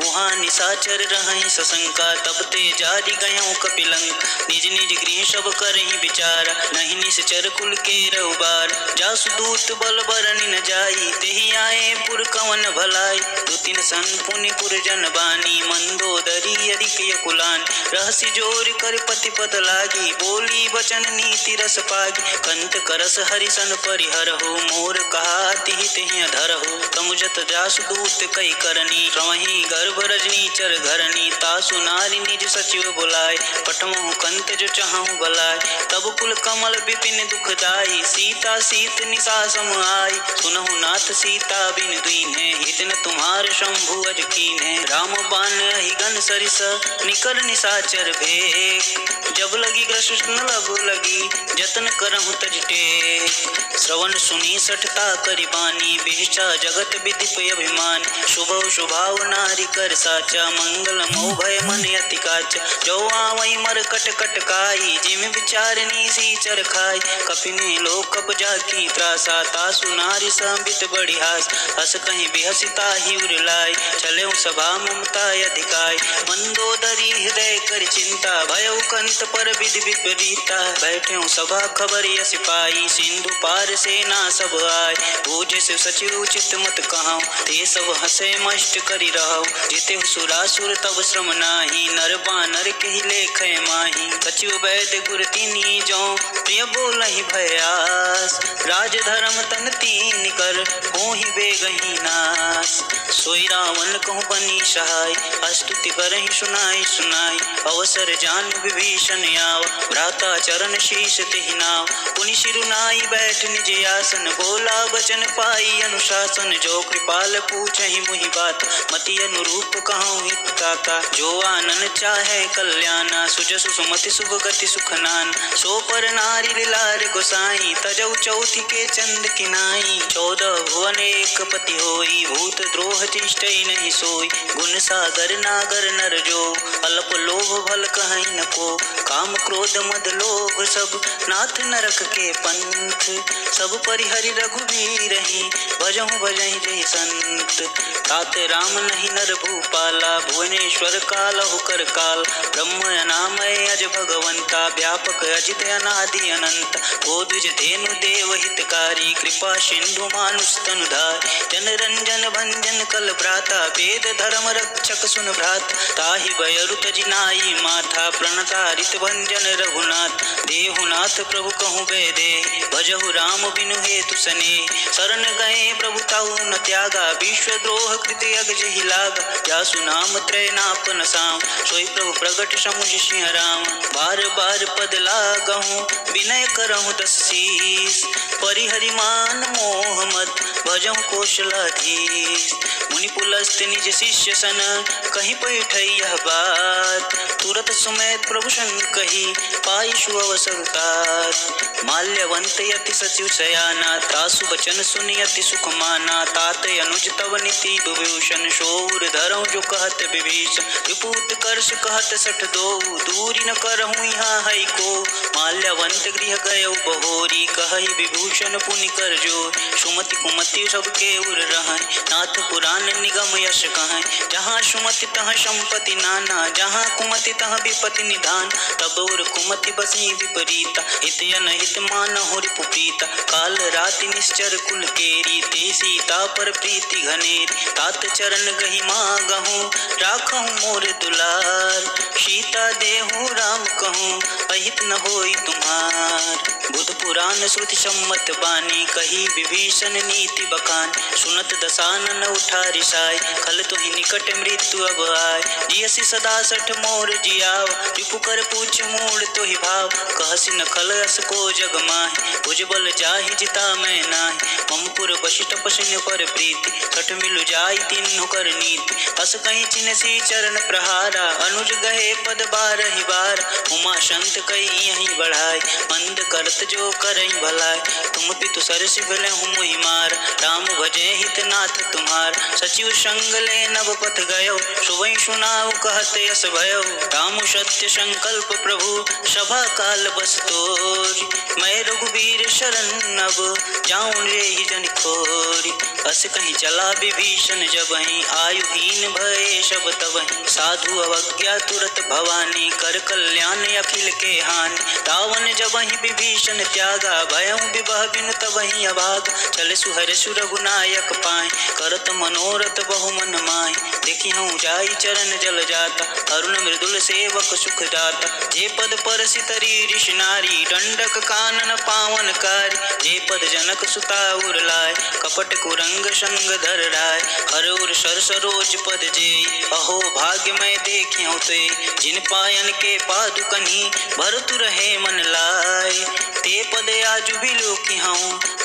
वहाँ निशाचर रहहि सशंका, तब ते जारि गयऊँ कपिलंक। निज निज गृह सब करहि विचारा, नहीं निश्चर कुल के रउबार। जासु दूत बल बरनि न जाई, तेहि आए पुर कवन भलाई। दु तीन सन पुनि पुर जन बानी, मंदोदरी अधिक यकुलान। रहसि जोर कर पति पद लागी, बोली वचन नीति रस पागी। कंत करस हरिसन परिहरहु, मोर कहा तिहि तेहि अधरहु। तमुजत जासु दूत कई करनी, रवहि गर्भ रजनी चर घरनी। तासु नारी निज सचिव बुलाए, पठमहु कंत जो चहु बलाय। तब कुल कमल विपिन दुखदाई, सीता सीत निशा सम आई। सुनहु नाथ सीता बिन दीन्हे, हित न तुम्हार शंभु अज कीन्हे। राम बान ही गन सरिस, निकर निशाचर भेक। जब लगी शीघ्र सुष्ण लब लगी, जतन करहु तज टेक। श्रवण सुनी सठता करि बानी, बिहसा जगत विदिप अभिमान। शुभौ शुभाव नारी कर साचा, मंगल मोह भय मन अति काचा। जो आवै मर कट कट काई, जिम विचारनी सी चर खाई। कपिने लोक कप जाकी त्रासा, तासु नारी संबित बड़ी हास। हस कहीं बिहसिता ही उरलाई, चले सभा ममता अधिकाय। मंदोदरी हृदय कर चिंता, भयउ कंत पर विधि विपरीता। बैठे सभा खबर यस पाई, सिंधु पार सेना सब आय। बूझे से सचिव चित मत कहूँ, ते सब हसे मष्ट करि रहु। जिते सुरासुर तब श्रम नाही, नर बानर के लेख माही। सचिव वैद्य गुर तिनी जो, प्रिय बोलहि भयास। राज धर्म तन तीन कर, होहि बेगहि नास। सोई रावण कहूँ बनी सहाय, स्तुति करहि सुनाई सुनाई। अवसर जान विभीषण आव, भ्राता चरण शीश तिहि नाव। पुनि सिरुनाई बैठ निज आसन, बोला बचन पाई अनुशासन। जो कृपाल पूछहि मुहि बात, मति अनुरूप कहूँ हित ताता। जो आनन चाहे कल्याणा, सुजसु सुमति शुभ गति सुख नान। सो पर नारी लार गोसाई, तजौ चौथि के चंद किनाई। 14 भुवन एक पति होई, भूत द्रोह तिष्ठइ नहीं सोई। गुण सागर नागर नर जो, अल्प लोभ भल कहीं न को। काम क्रोध मद लोभ सब, नाथ नरक के पंथ। सब परिहरि रघुबीर ही, भजहु भजहि जहि संत। तात राम नहीं नर भूपाला, भुवनेश्वर कालहु कर काल। ब्रह्म अनामय अज भगवंता, व्यापक अजित अनादि अनंत। गोद्विज धेनु देव हितकारी, कृपा सिंधु मानुष तनुधार। जन रंजन भंजन कल भ्राता, वेद धर्म रक्षक सुन भ्रात। ताहि बयरु तजिनाई माथा, प्रणतारित भंजन रघुनाथ। देहुनाथ प्रभु कहूँ बेदे, भजहु राम बिनु हेतु सने। शरण गए प्रभु ताहु न त्यागा, विश्व द्रोह कृत यग जहि लागा। जासु नाम त्रय नापन साम, सोई प्रभु प्रगट समुझ सिंह राम। बार बार पद लागहूँ, विनय करहूँ दस शीस। परिहरि मान मोह मद, भजहु कौशलाधीश। मुनि पुलस्त निज शिष्य सन, कहीं पैठै यह बात। तुरत सुमेध प्रभु संग कही, पाई सु अवसर तात। माल्यवंत यति सचिव शयाना, तासु बचन सुनि अति सुख माना। तात अनुज तव नीति विभूषण, शौर धरहु जो कहत विभीषण। विपूत कर्ष कहत सठ दो, दूरी न करहु यहाँ है को। माल्यवंत गृह गयौ बहोरी, कहहि विभूषण पुनि कर जोर। सुमति कुमति सबके उर रहै, नाथ पुराण निगम यश कहै। जहाँ सुमति तहाँ संपत्ति नाना, जहाँ कुमति तहाँ विपत्ति निधान। तब उर कुमति बसी विपरीता, हित अनहित मानहु रिपु प्रीता। काल राति निश्चर कुल केरी, ते सीता पर प्रीति घनेरी। तात चरण गहि मागहूँ, राखहु मोर दुलार। सीता देहु राम कहूँ, अहित न होई तुम्हार। बुध पुराण श्रुति सम्मत बानी, कही विभीषण नीति बखान। सुनत दसानन उठा रिसाई, खल तुहि निकट मृत्यु अब आय। जियसि सदा सठ मोर जियाव, रिपु कर पूछ मूल तुहि भाव। कहसि न खल अस को जग माहि, भुज बल जाहि जिता मैं नाहि। ममपुर बसि तपस्विन पर प्रीति, सठ मिलु जाई तिन्हु कर नीति। अस कहीं चिन्हसी चरण प्रहारा, अनुज गहे पद बारहि बार। उमा संत कही यहीं बढ़ाई, मंद करत जो करई भलाई। तुम पितु सरसि भलहु मुहि मार, राम भजे हित नाथ तुम्हार। सचिव संग ले नव पथ गयो, सुबह सुनाऊ कहत यस भयो। राम सत्य संकल्प प्रभु, सभा काल बस तोरि। मैं रघुबीर शरण अब, जाऊं रे ही जन खोरी। अस कहीं चला विभीषण जबहि, आयुहीन भये सब तबहि। साधु अवज्ञा तुरत भवानी, कर कल्याण अखिल के हानि। रावण जबहि विभीषण त्यागा, भयउ विभह बिनु तबहि अभाग। चल सुहर सुरघुनायक पाए, करत मनोरथ बहु मन माहि। देखिहु जाई चरण जल जाता, अरुण मृदुल सेवक सुख दाता। जे पद परसि तरी ऋषि नारी, दंडक कानन पावन कारी। जे पद जनक सुता उर लाय, कपट कुरंग संग धर राय। हर उर सर सरोज पद जेई, अहो भाग्य मैं देखिहु ते। जिन पायन के पादुकनी, भरतु रहे मन लाय। ते पद आजु बिलोकिहु,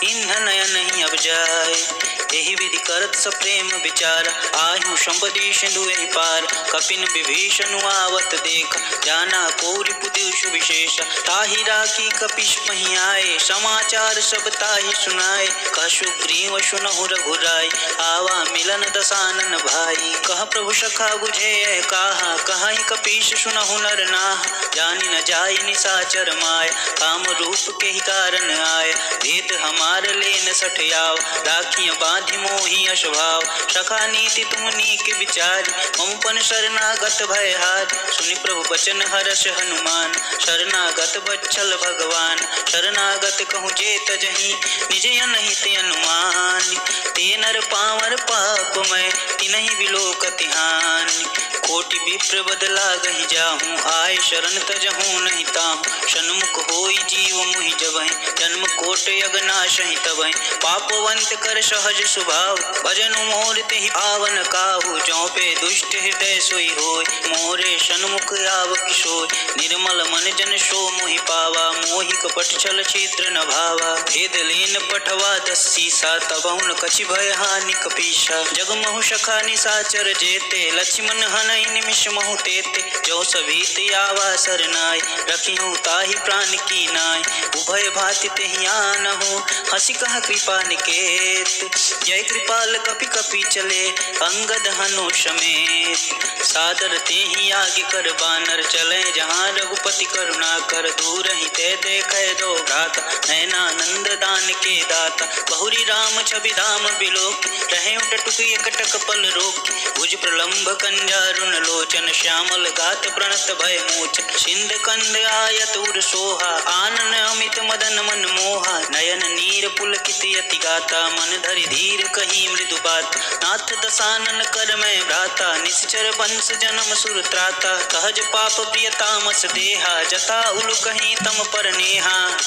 इन्ह नयन नहीं अब जाय। एहि विधि करत सप्रेम विचार, आयु संपदि सिंधु एहि पार। कपिन विभीषण आवत देख, जाना कोरि पुदुष विशेष। ताहि राखी कपिश मही आए, समाचार सब ताहि सुनाए। कह सुग्रीव सुनहु रघुराई, आवा मिलन दसानन भाई। कह प्रभु सखा बुझे काहा, कहीं कपीश सुनहु नर नाह। जानि न जाय निशाचर माय, काम रूप के ही कारण आय। भेद हमार लेन सठयाव, राखिय बांधि मोहि अशभाव। सखा नीति तुम नीक विचारी, ममपन शरणागत भय हारी। सुनि प्रभु बचन हर्ष हनुमान, शरणागत बच्छल भगवान। शरणागत कहूँ जे तजहि, निज अनहित अनुमान। ते नर पावर पाप मैं, तिनहि बिलोकति हानि। कोटि विप्र बदला गहि जाहूँ, आय शरण तजहूँ नहीं ताहूँ। सन्मुख होई जीव मुहि जबहि, जन्म कोट यगनाशहि तबहि। पापवंत कर सहज स्वभाव, भजनु मोर तेहि पावन काहू। जौं पे दुष्ट हृदय सोई होय, मोरे सन्मुख आव किशोर। निर्मल मन जन सो मोहि पावा, मोहि कपट छल छिद्र न भावा। भेद लेन पठवा दस्सीसा, तबहु न कछि भय हानि कपीसा। जगमहु सखा निशाचर जेते, लक्ष्मण हनहि निमिष महु तेते। जो सभीत आवा सरनाय, रखिहु ताहि प्राण की नाय। उभय भाति तेहि आनहु, हंसी कह कृपा निकेत। जय कृपाल कपि कपि चले, अंगद हनु समेत। सादर तेहि आगे कर बानर, चले जहाँ रघुपति करुणा कर। दूर ही ते देखे दो भ्राता, नयनानंद दान के दाता। बहुरी राम छवि धाम बिलोक, रहे टटुक एकटक पल रोक। भुज प्रलंब कंजारुन लोचन, श्यामल गात प्रणत भय मोचन। सिंध कंद आयत उर सोहा, आनन अमित मदन मन मोहा। नयन नीर पुलकित यति गाता, मन धरि धीर कही मृदु बात। नाथ दसानन कर मैं भ्राता, निश्चर वंश जन्म सुर त्राता। सहज पाप प्रिय तामस देहा, जथा उलु कहीं तम पर नेहा।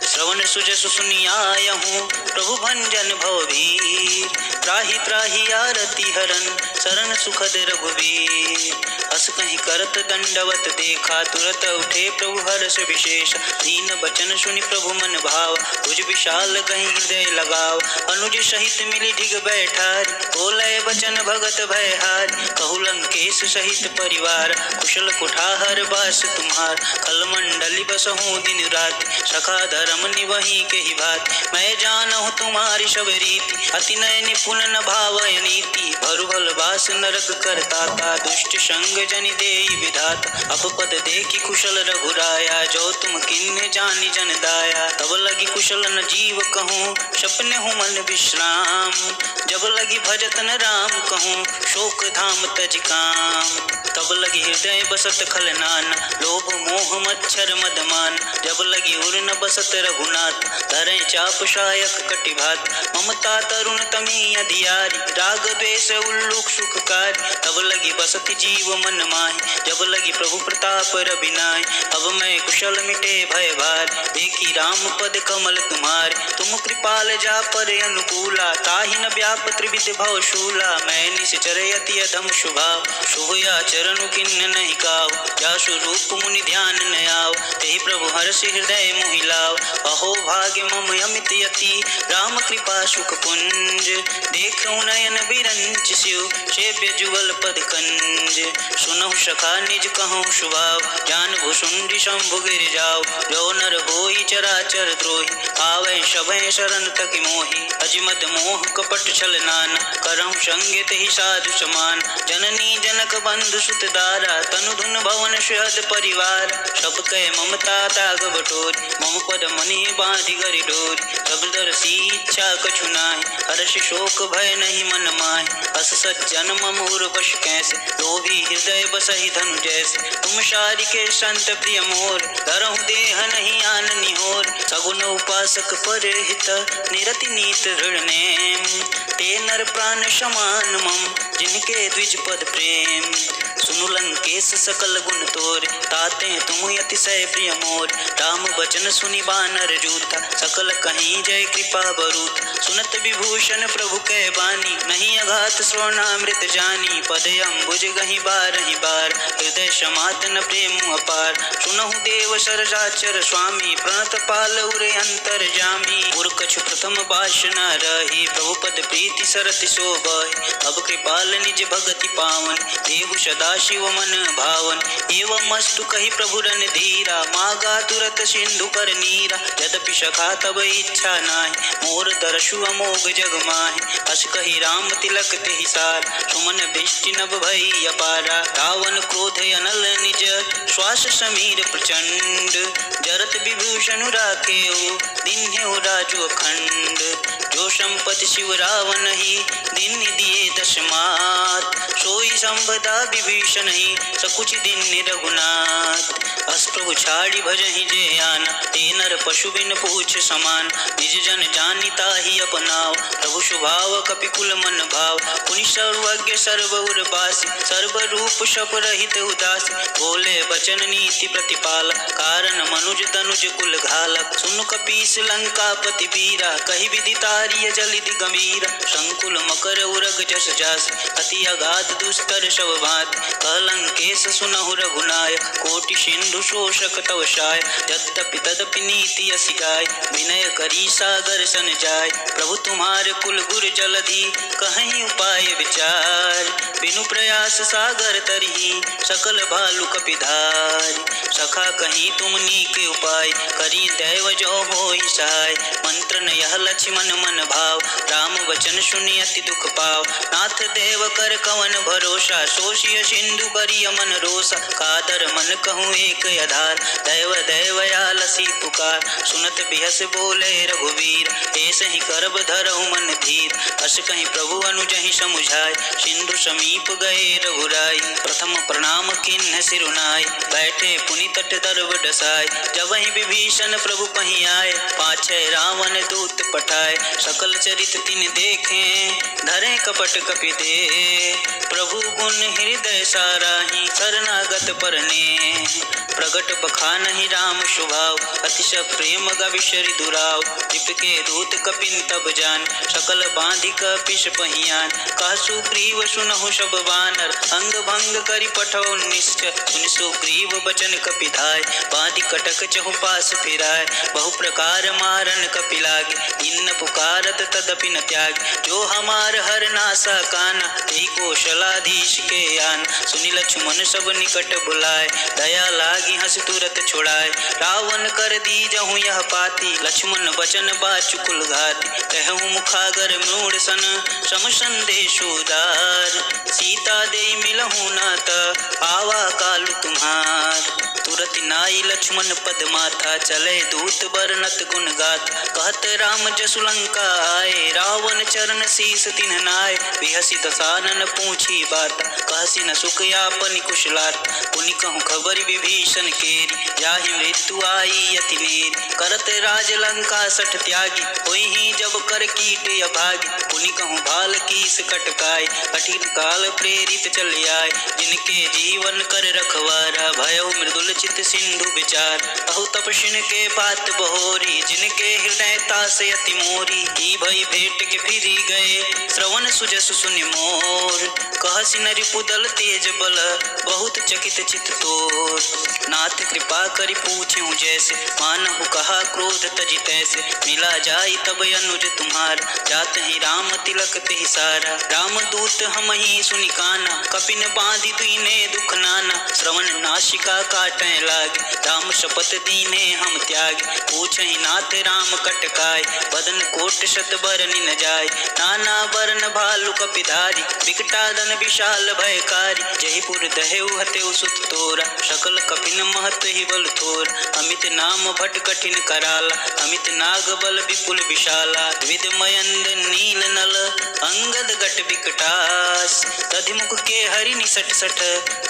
श्रवण सुजसु सुनियायहूँ, प्रभु भंजन भवभीर। त्राहि त्राहि आरती हरन, शरण सुखद रघुवीर। हस कहीं करत दंडवत देखा, तुरत उठे प्रभु हर्ष विशेष। दीन बचन सुनि प्रभु मन भाव, भुज विशाल कहीं हृदय लगाव। अनुज सहित मिली ढिग बैठारी, बोले बचन भगत भय हारी। कहु लंकेश सहित परिवार, कुशल कुठार बास तुम्हार। खलमंडली बसहूँ दिन रात, सखा धर्म निवही के ही भात। मैं जानहु तुम्हारी सब रीति, अति नय निपुण न भावय नीति। भरु भल बास नरक करताता, दुष्ट संग जनि देई विधात। अपपद देखि कुशल रघुराया, जो तुम किन्ह जानि जन दाया। तब लगी कुशल न जीव कहूँ, सपने हूँ मन विश्राम। जब लगी भजत न राम कहूँ, शोक धाम तज काम। तब लगी हृदय बसत खलनान, लोभ मोह मच्छर मदमान। जब लगी उर न बसत रघुनाथ, धरे चाप शायक कटिभात। ममता तरुण तमी अधियारी, राग द्वेष उल्लूक सुखकारी। तब लगी बसत जीव मन माहि, जब लगी प्रभु प्रताप रविनाय। अब मैं कुशल मिटे भय भार, देखी राम पद कमल तुम्हारे। तुम कृपाल जा पर अनुकूला, ताहि न व्याप त्रिविध भव शूला। मैं निश्चर यति अधम शुभाव, शुभ आचरण किन्न नहीं काव। जासु रूप मुनि ध्यान न आव, तेहि प्रभु हर्ष हृदय मोहि लाव। अहो भाग्य मम अमित यति, राम कृपा सुख पुंज। देखूं नयन बिरंच शिव, सेव्य जुगल पद कंज। सुनहु सखा निज कहूँ स्वभाव, जान भुसुंडी शंभु गिर जाओ। जो नर होई चराचर द्रोही, आवे सभय शरण तक मोहि। अजिमत मोह कपट छल नाना, करहु संगे तेहि साधु समान। जननी जनक बंधु सुत दारा, तनु धुन भवन सुहद परिवार। सब कै ममता ताग बटोरी, मम पद मनि बांधि गरि डोरी। सब दरसी इच्छा कछु नाहि, हर्ष शोक भय नहीं मन माहि। अस सज्जन मम उर्वश कैसे, लोभी हृदय बसहि धनु जैसे। तुम शारिके संत प्रिय मोर, धरहु देह नहीं आन निहोर। सगुन उपासक पर हित, निरति नीत दृढ़ नेम। ते नर प्राण समान मम, जिनके द्विज पद प्रेम। सुनु लंकेश सकल गुण तोर, ताते तुम अतिशय प्रिय मोर। राम बचन सुनि बानर जूथा, सकल कहीं जय कृपा बरूथ। सुनत विभूषण प्रभु कै बानी, नहीं अघात श्रवणामृत जानी। पद अम्बुज गहि बारहि बार, हृदय समात न प्रेम अपार। सुनहु देव सरजाचर स्वामी, प्रणत पाल उरे अंतर जामी। उर कछु प्रथम बाश न रही, प्रभु पद प्रीति सरति शोभहि। अब कृपाल निज भगति पावन, देहु सदा शिव मन भावन। एवं अस्तु कहि प्रभु रन धीरा, मागा तुरत सिंधु कर नीरा। यद्यपि सखा तब इच्छा नाहि, मोर दर्शु अमोघ जग माहि। हस कहि राम तिलक तेहि सार, सुमन दृष्टि नभ भई अपारा। रावण क्रोध अनल निज, श्वास समीर प्रचंड। जरत विभूषण राखेउ, दीन्हेउ राजु अखंड। जो संपत्ति शिव रावण ही, दीन दिए दस मात। सोई संपदा विभीषण ही, सकुच दीन रघुनाथ। अस प्रभु छाड़ी भजहि जे आना, ते नर पशु बिन पूछ समान। निज जन जानिता ही अपनाओ, प्रभु स्वभाव कपिकुल मन भाव। पुनि सर्वज्ञ सर्व उर बासी, सर्व रूप शप रहित उदासी। बोले बचन नीति प्रतिपाल, कारण मनुज तनुज कुल घालक। सुनु कपीस लंकापति वीरा, कहि विधि तारिय जलिधि गंभीरा। संकुल मकर उरग जस जास, अति अगाध दुस्तर शव भात। कह लंकेश सुनहु रघुनायक, कोटि सिंधु शोषक तव शाय। यद्यपि तदपि नीति असी गाय, विनय करी सागर सन जाय। प्रभु तुम्हारे कुल गुर जलधि, कहीं उपाय विचार। बिनु प्रयास सागर तरही, सकल भालु कपिधार। सखा कहीं तुम नीक उपाय, करी दैव जो होई सहाय। मंत्र न यह लक्ष्मण मन भाव, राम वचन सुनि अति दुख पाव। नाथ देव कर कवन भरोसा, सोषिय सिंधु करिय मन रोसा। कादर मन कहूँ एक आधार, दैव दैवयालसी पुकार। सुनत बिहस बोले रघुवीर, ऐसे ही करब धरहु मन धीर। अस कहीं प्रभु अनुजहि समुझाय, सिंधु समीप गए रघुराई। प्रथम प्रणाम किन्ह सिरुनाय, बैठे पुनि तट दर्व डसाय। जब ही विभीषण प्रभु पहीं आए, पाछे रावण दूत पठाए। सकल चरित तिन देखे, धरे कपट कपि दे। प्रभु गुण हृदय साराहि, शरणागत परने। प्रगट बखानहि राम स्वभाव, अतिशय प्रेम गविशरि दुराव। के दूत कपिन तब जान, सकल बांधि कपिश पहियान। कह सुग्रीव सुनहु सब बानर, अंग भंग करि पठौ निश्चय। सुनि सुग्रीव बचन कपिधाय, बांधि कटक चहु पास फिराय। बहु प्रकार मारन कपि लागे, इन पुकारत तदपि न त्यागे। जो हमार हर नासा काना, तेहि कौशलाधीश के आन। सुनि लक्ष्मण सब निकट बुलाए, दया लागी हंस तुरत छुड़ाए। रावण कर दीजहु यह पाती, लक्ष्मण बचन बाचुकुल घाती। कहूँ मुखागर मूढ़ सन, सम संदेश उदार। सीता दे मिलहु नात, आवा कालु तुम्हार। तुरत नाई लक्ष्मण पद माथा, चले दूत बरनत गुण गाथ। कहत राम जसु लंका आए, रावण चरण शीस तिन्ह नाय। बिहसी दसानन पूछी बात, कहसी न सुख यापन कुशलात। पुनि कहूँ खबर विभीषण केरी, जाहि मृत्यु आई अति नेरी। करत राज लंका सठ त्यागी, होई ही जब कर कीट अभागी। पुनि कहूँ भाल कीस कटकाय, कठिन काल प्रेरित चल आए। जिनके जीवन कर रखवारा, भयउ मृदुल चित सिंधु विचार। अहु तपस्विन के बात बहोरी, जिनके हृदय तास अति मोरी। ही भई भेंट के फिरी गए, श्रवण सुजसु सुनि मोर। कहसी नरि पुदल तेज बल, बहुत चकित चित तोर। नाथ कृपा करि पूछें जैसे, मानहु कहा क्रोध तजि तैसे। मिला जाई तब अनुज तुम्हार, जात ही राम तिलक तेहि सारा। राम दूत हम ही सुनि काना, कपिन बांधि दीने दुख नाना। श्रवण नासिका काटै लागे, राम शपथ दीने हम त्यागे। पूछहि नाथ राम कटकाय, बदन कोट शत बरनि न जाय। नाना बरन भालु कपिधारी, विकटादन विशाल भयकारी। जहिपुर दहेउ हतेउ सुत तोरा, सकल कपिन महत ही बल थोर। अमित नाम भट कठिन कराला, अमित नाग बल विपुल विशाला। विद मयंद नील नल, अंगद गट विकटास। तधिमुख के हरि निसट सठ,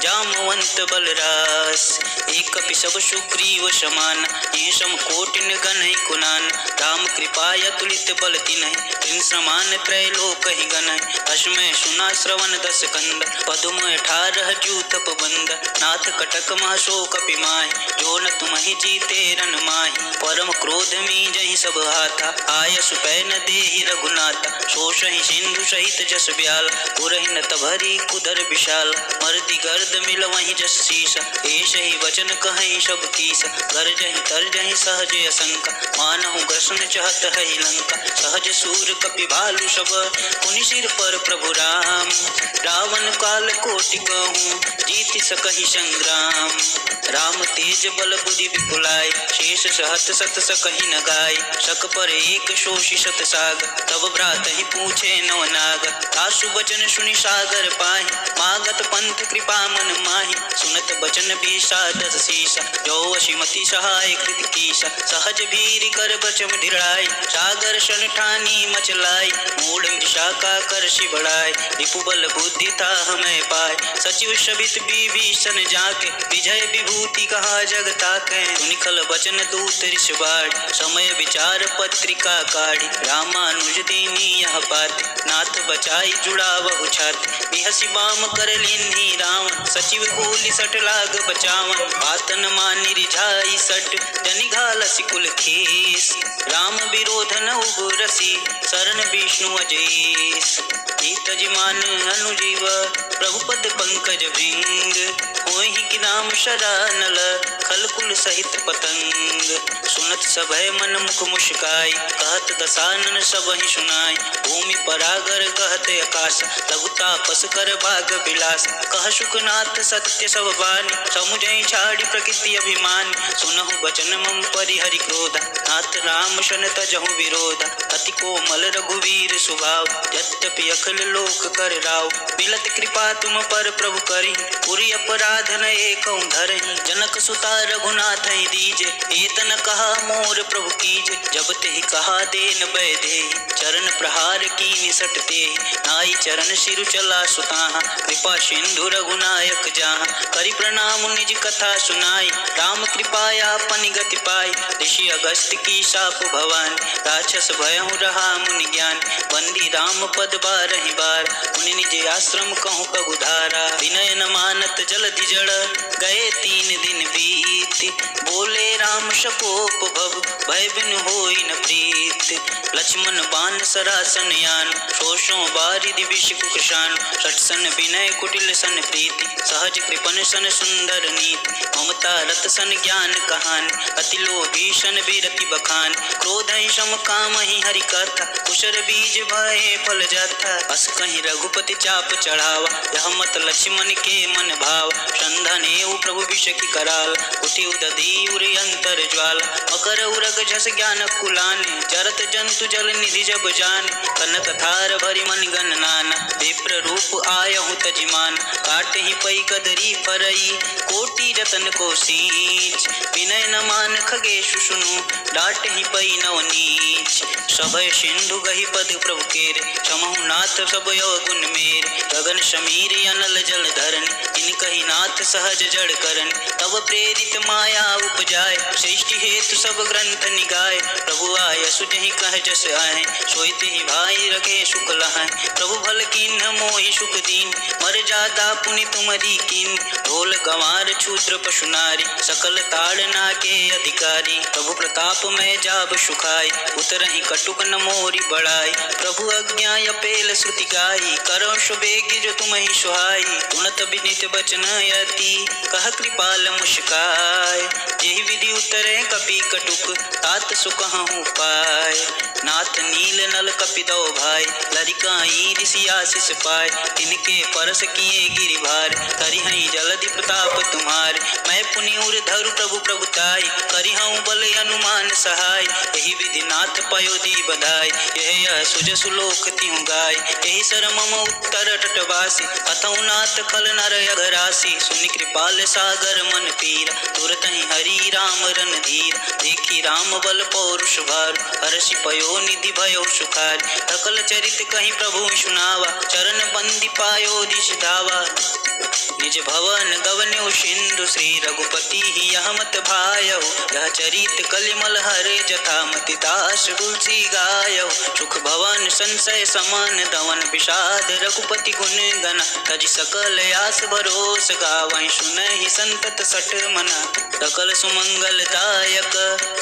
जामवंत बलरास। एक कपि सब सुग्रीव समान, ये सम कोटि गणहि कुनान। राम कृपाय तुलित बल तिन्हि, तिन समान त्रैलोक ही गणहि। अश्वमेध सुना श्रवण दस कंद, पदुम 18 जूथप बंद। नाथ कटक महसो कपि माहि, जो न तुम्हि जीते रन माहि। परम क्रोध में जहि सब हाथा, आयसु पै न देहि रघुनाथा। शोषहि सिंधु सहित जस ब्याल, पुरहि न तभरी कुदर विशाल। मरति गर्द मिल वहीं जस शीस, ऐस ही वचन कहीं सब कीस। गर्जहि तरजहि सहज असंका, मानहु ग्रसन चहत है लंका। सहज सूर कपि भालु सब, पुनि सिर पर प्रभु राम। रावण काल कोटि कहूँ, जीति सकहि संग्राम। राम तेज बल बुद्धि विपुलाय, शेष सहत सत सकहि न गाय। शक पर एक शोषि शत साग, तब भ्रात ही पूछे नव नाग। तासु बचन सुनि सागर पाहि, मागत पंथ कृपा मन माहि। सुनत बचन विषादस शीसा, जो वशिमति सहाय कृत कीसा। सहज भीर कर बचम ढिराय, सागर सन ठानी मचलाय। मूढ़ मृषा कर शि बढ़ाय, रिपु बल बुद्धि ताह मैं पाय। सचिव शबित विभीषण जाके, विजय विभूति कहा जग ताकै। सुनिखल बचन दूत ऋष बाढ़, समय विचार पत्रिका काढ़ी। रामानुज दीनी यह बात, नाथ बचाई जुड़ावहु छाति। बिहसि बाम कर लेन्ही रावण, सचिव बोली सट लाग बचावन। बात न मानि रिझाई सट, जनि घालसि कुल खेस। राम विरोध न उबरसी, शरण विष्णु अजेस। तज मान अनुजीव, प्रभु पद पंकज भृंग। होहि कि राम शरणल, खल कुल सहित पतंग। सुनत सभय मन मुख मुस्काई, कहत दसानन सबहि सुनाई। भूमि परागर कहत आकाश, लघु तापस कर भाग विलास। कह सुखनाथ सत्य सब बानी, समुझइ छाड़ी प्रकृति अभिमान। सुनहु बचन मम परिहरि क्रोधा, नाथ राम शन तजहु विरोधा। अति कोमल रघुवीर स्वभाव, यद्यपि अखिल लोक कर राव। मिलत कृपा तुम पर प्रभु करी, पुरि अपराध न एकौ धरहि। जनक सुता रघुनाथ दीजे, एतन कहा मोर प्रभु कीजे। जब तेहि कहा देन बैदेहि, चरण प्रहार की निसट तेहि। नाई चरण सिरु चला सुताहा, कृपा सिंधु रघुनायक जाहा। करि प्रणाम निज कथा सुनाई, राम कृपाया पनि गति पाई। ऋषि अगस्त्य की शाप भवानी, राक्षस भयहु रहा मुनि ज्ञान। बंदी राम पद बारहि बार, मुनि निज आश्रम कहूँ पगुधारा। विनय न मानत जलधि जड़, गए 3 दिन बीत। बोले राम शकोप भव, भय बिनु होई न प्रीत। लक्ष्मण बाण सरासन यान, शोषों बारिधि विष कुकृशान। सटसन विनय कुटिल सन प्रीति, सहज कृपन सन सुंदर नीति। ममता रत सन ज्ञान कहानी, अति लोभी सन विरति बखान। क्रोध सम काम ही हरि कथा, कुशर बीज भये फल जाता। अस कहीं रघुपति चाप चढ़ावा, यह मत लक्ष्मण के मन भाव। संधन एवं प्रभु विष की कराल, उठि उदधि उरि अंतर ज्वाल। मकर उरग झस ज्ञान कुलाने, जरत जंतु जल निधि जब जाने। कनक थार भरि मन गण नाना, विप्र रूप आयहु तजिमान। काटे ही पई कदरी परई, कोटि रतन को सींच। विनय न मान खगेशु सुनु, डाट ही पई नव नीच। सभय सिंधु गहि पद प्रभु केरे, समहु नाथ सब गुण मेरे। गगन समीर अनल जल धरन, इन कही नाथ सहज जड़ करन। तब प्रेरित माया उपजाय, सृष्टि हेतु सब ग्रंथ निगाय। प्रभु आय सुजहि कह जस आए, सोईते ही भाई रखे सुख लहाय। प्रभु भल कीन्ह मोहि सुख दीन, मर जादा पुनि तुमरी कीन। ढोल गंवार क्षुद्र पशु नारी, सकल ताड़ना के अधिकारी। प्रभु प्रताप में जाब सुखाई, उतरहि कटुक न मोरी बढ़ाई। प्रभु आज्ञा अपेल श्रुति गाई, करो सुबेग जो तुम्हि सुहाई। गुणत विनित बचन यति, कह कृपाल मुस्काय। यही विधि उतरे कपि कटुक, तात सुकहु पाय। नाथ नील नल कपि दो भाई, लरिकाई ऋषि आशीष पाय। तिनके परस किए गिरि भार, करिहई जलधि प्रताप तुम्हारे। मैं पुनि उर धरु प्रभु प्रभुताई, करिहऊँ बल अनुमान सहाय। यही विधि नाथ पयोधि बधाई, यह सुज सुलोक तिहु गाय। यही सर मम उत्तर तटवासी, अतउ नाथ खल नर अघरासी। सुनि कृपाल सागर मन पीरा, तुरत ही हरि राम रन धीर। देखी राम बल पौरुष भार, हर्षि पयो निधि भयो सुखार। सकल चरित कहीं प्रभु सुनावा, चरण बंदी पायो दिश धावा। निज भवन गवन्यु सिंधु श्री रघुपति ही यह मत भायउ। यह चरित कलिमल हरे जथा मति दास तुलसी गायउ। सुख भवन संशय समन दवन विषाद रघुपति गुण गना। तज सकल आस भरोस गावहि सुनहि संतत सठ मना। सकल सुमंगल दायक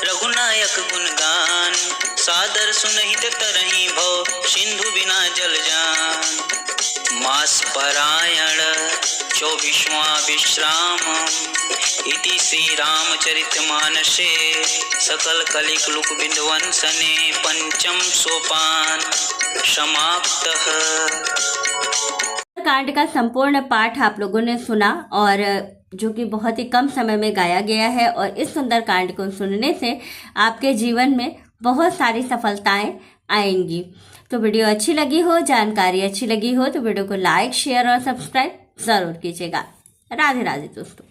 रघुनायक गुण गान। सादर सुनहित तरहि भव सिंधु बिना जल जान। मास परायण 24वां विश्राम इति श्री रामचरित मानसे। सकल कलिक लुक बिंदवंसने पंचम सोपान समाप्तः। कांड का संपूर्ण पाठ आप लोगों ने सुना और जो कि बहुत ही कम समय में गाया गया है, और इस सुंदर कांड को सुनने से आपके जीवन में बहुत सारी सफलताएं आएंगी। तो वीडियो अच्छी लगी हो, जानकारी अच्छी लगी हो तो वीडियो को लाइक, शेयर और सब्सक्राइब ज़रूर कीजिएगा। राधे राधे दोस्तों।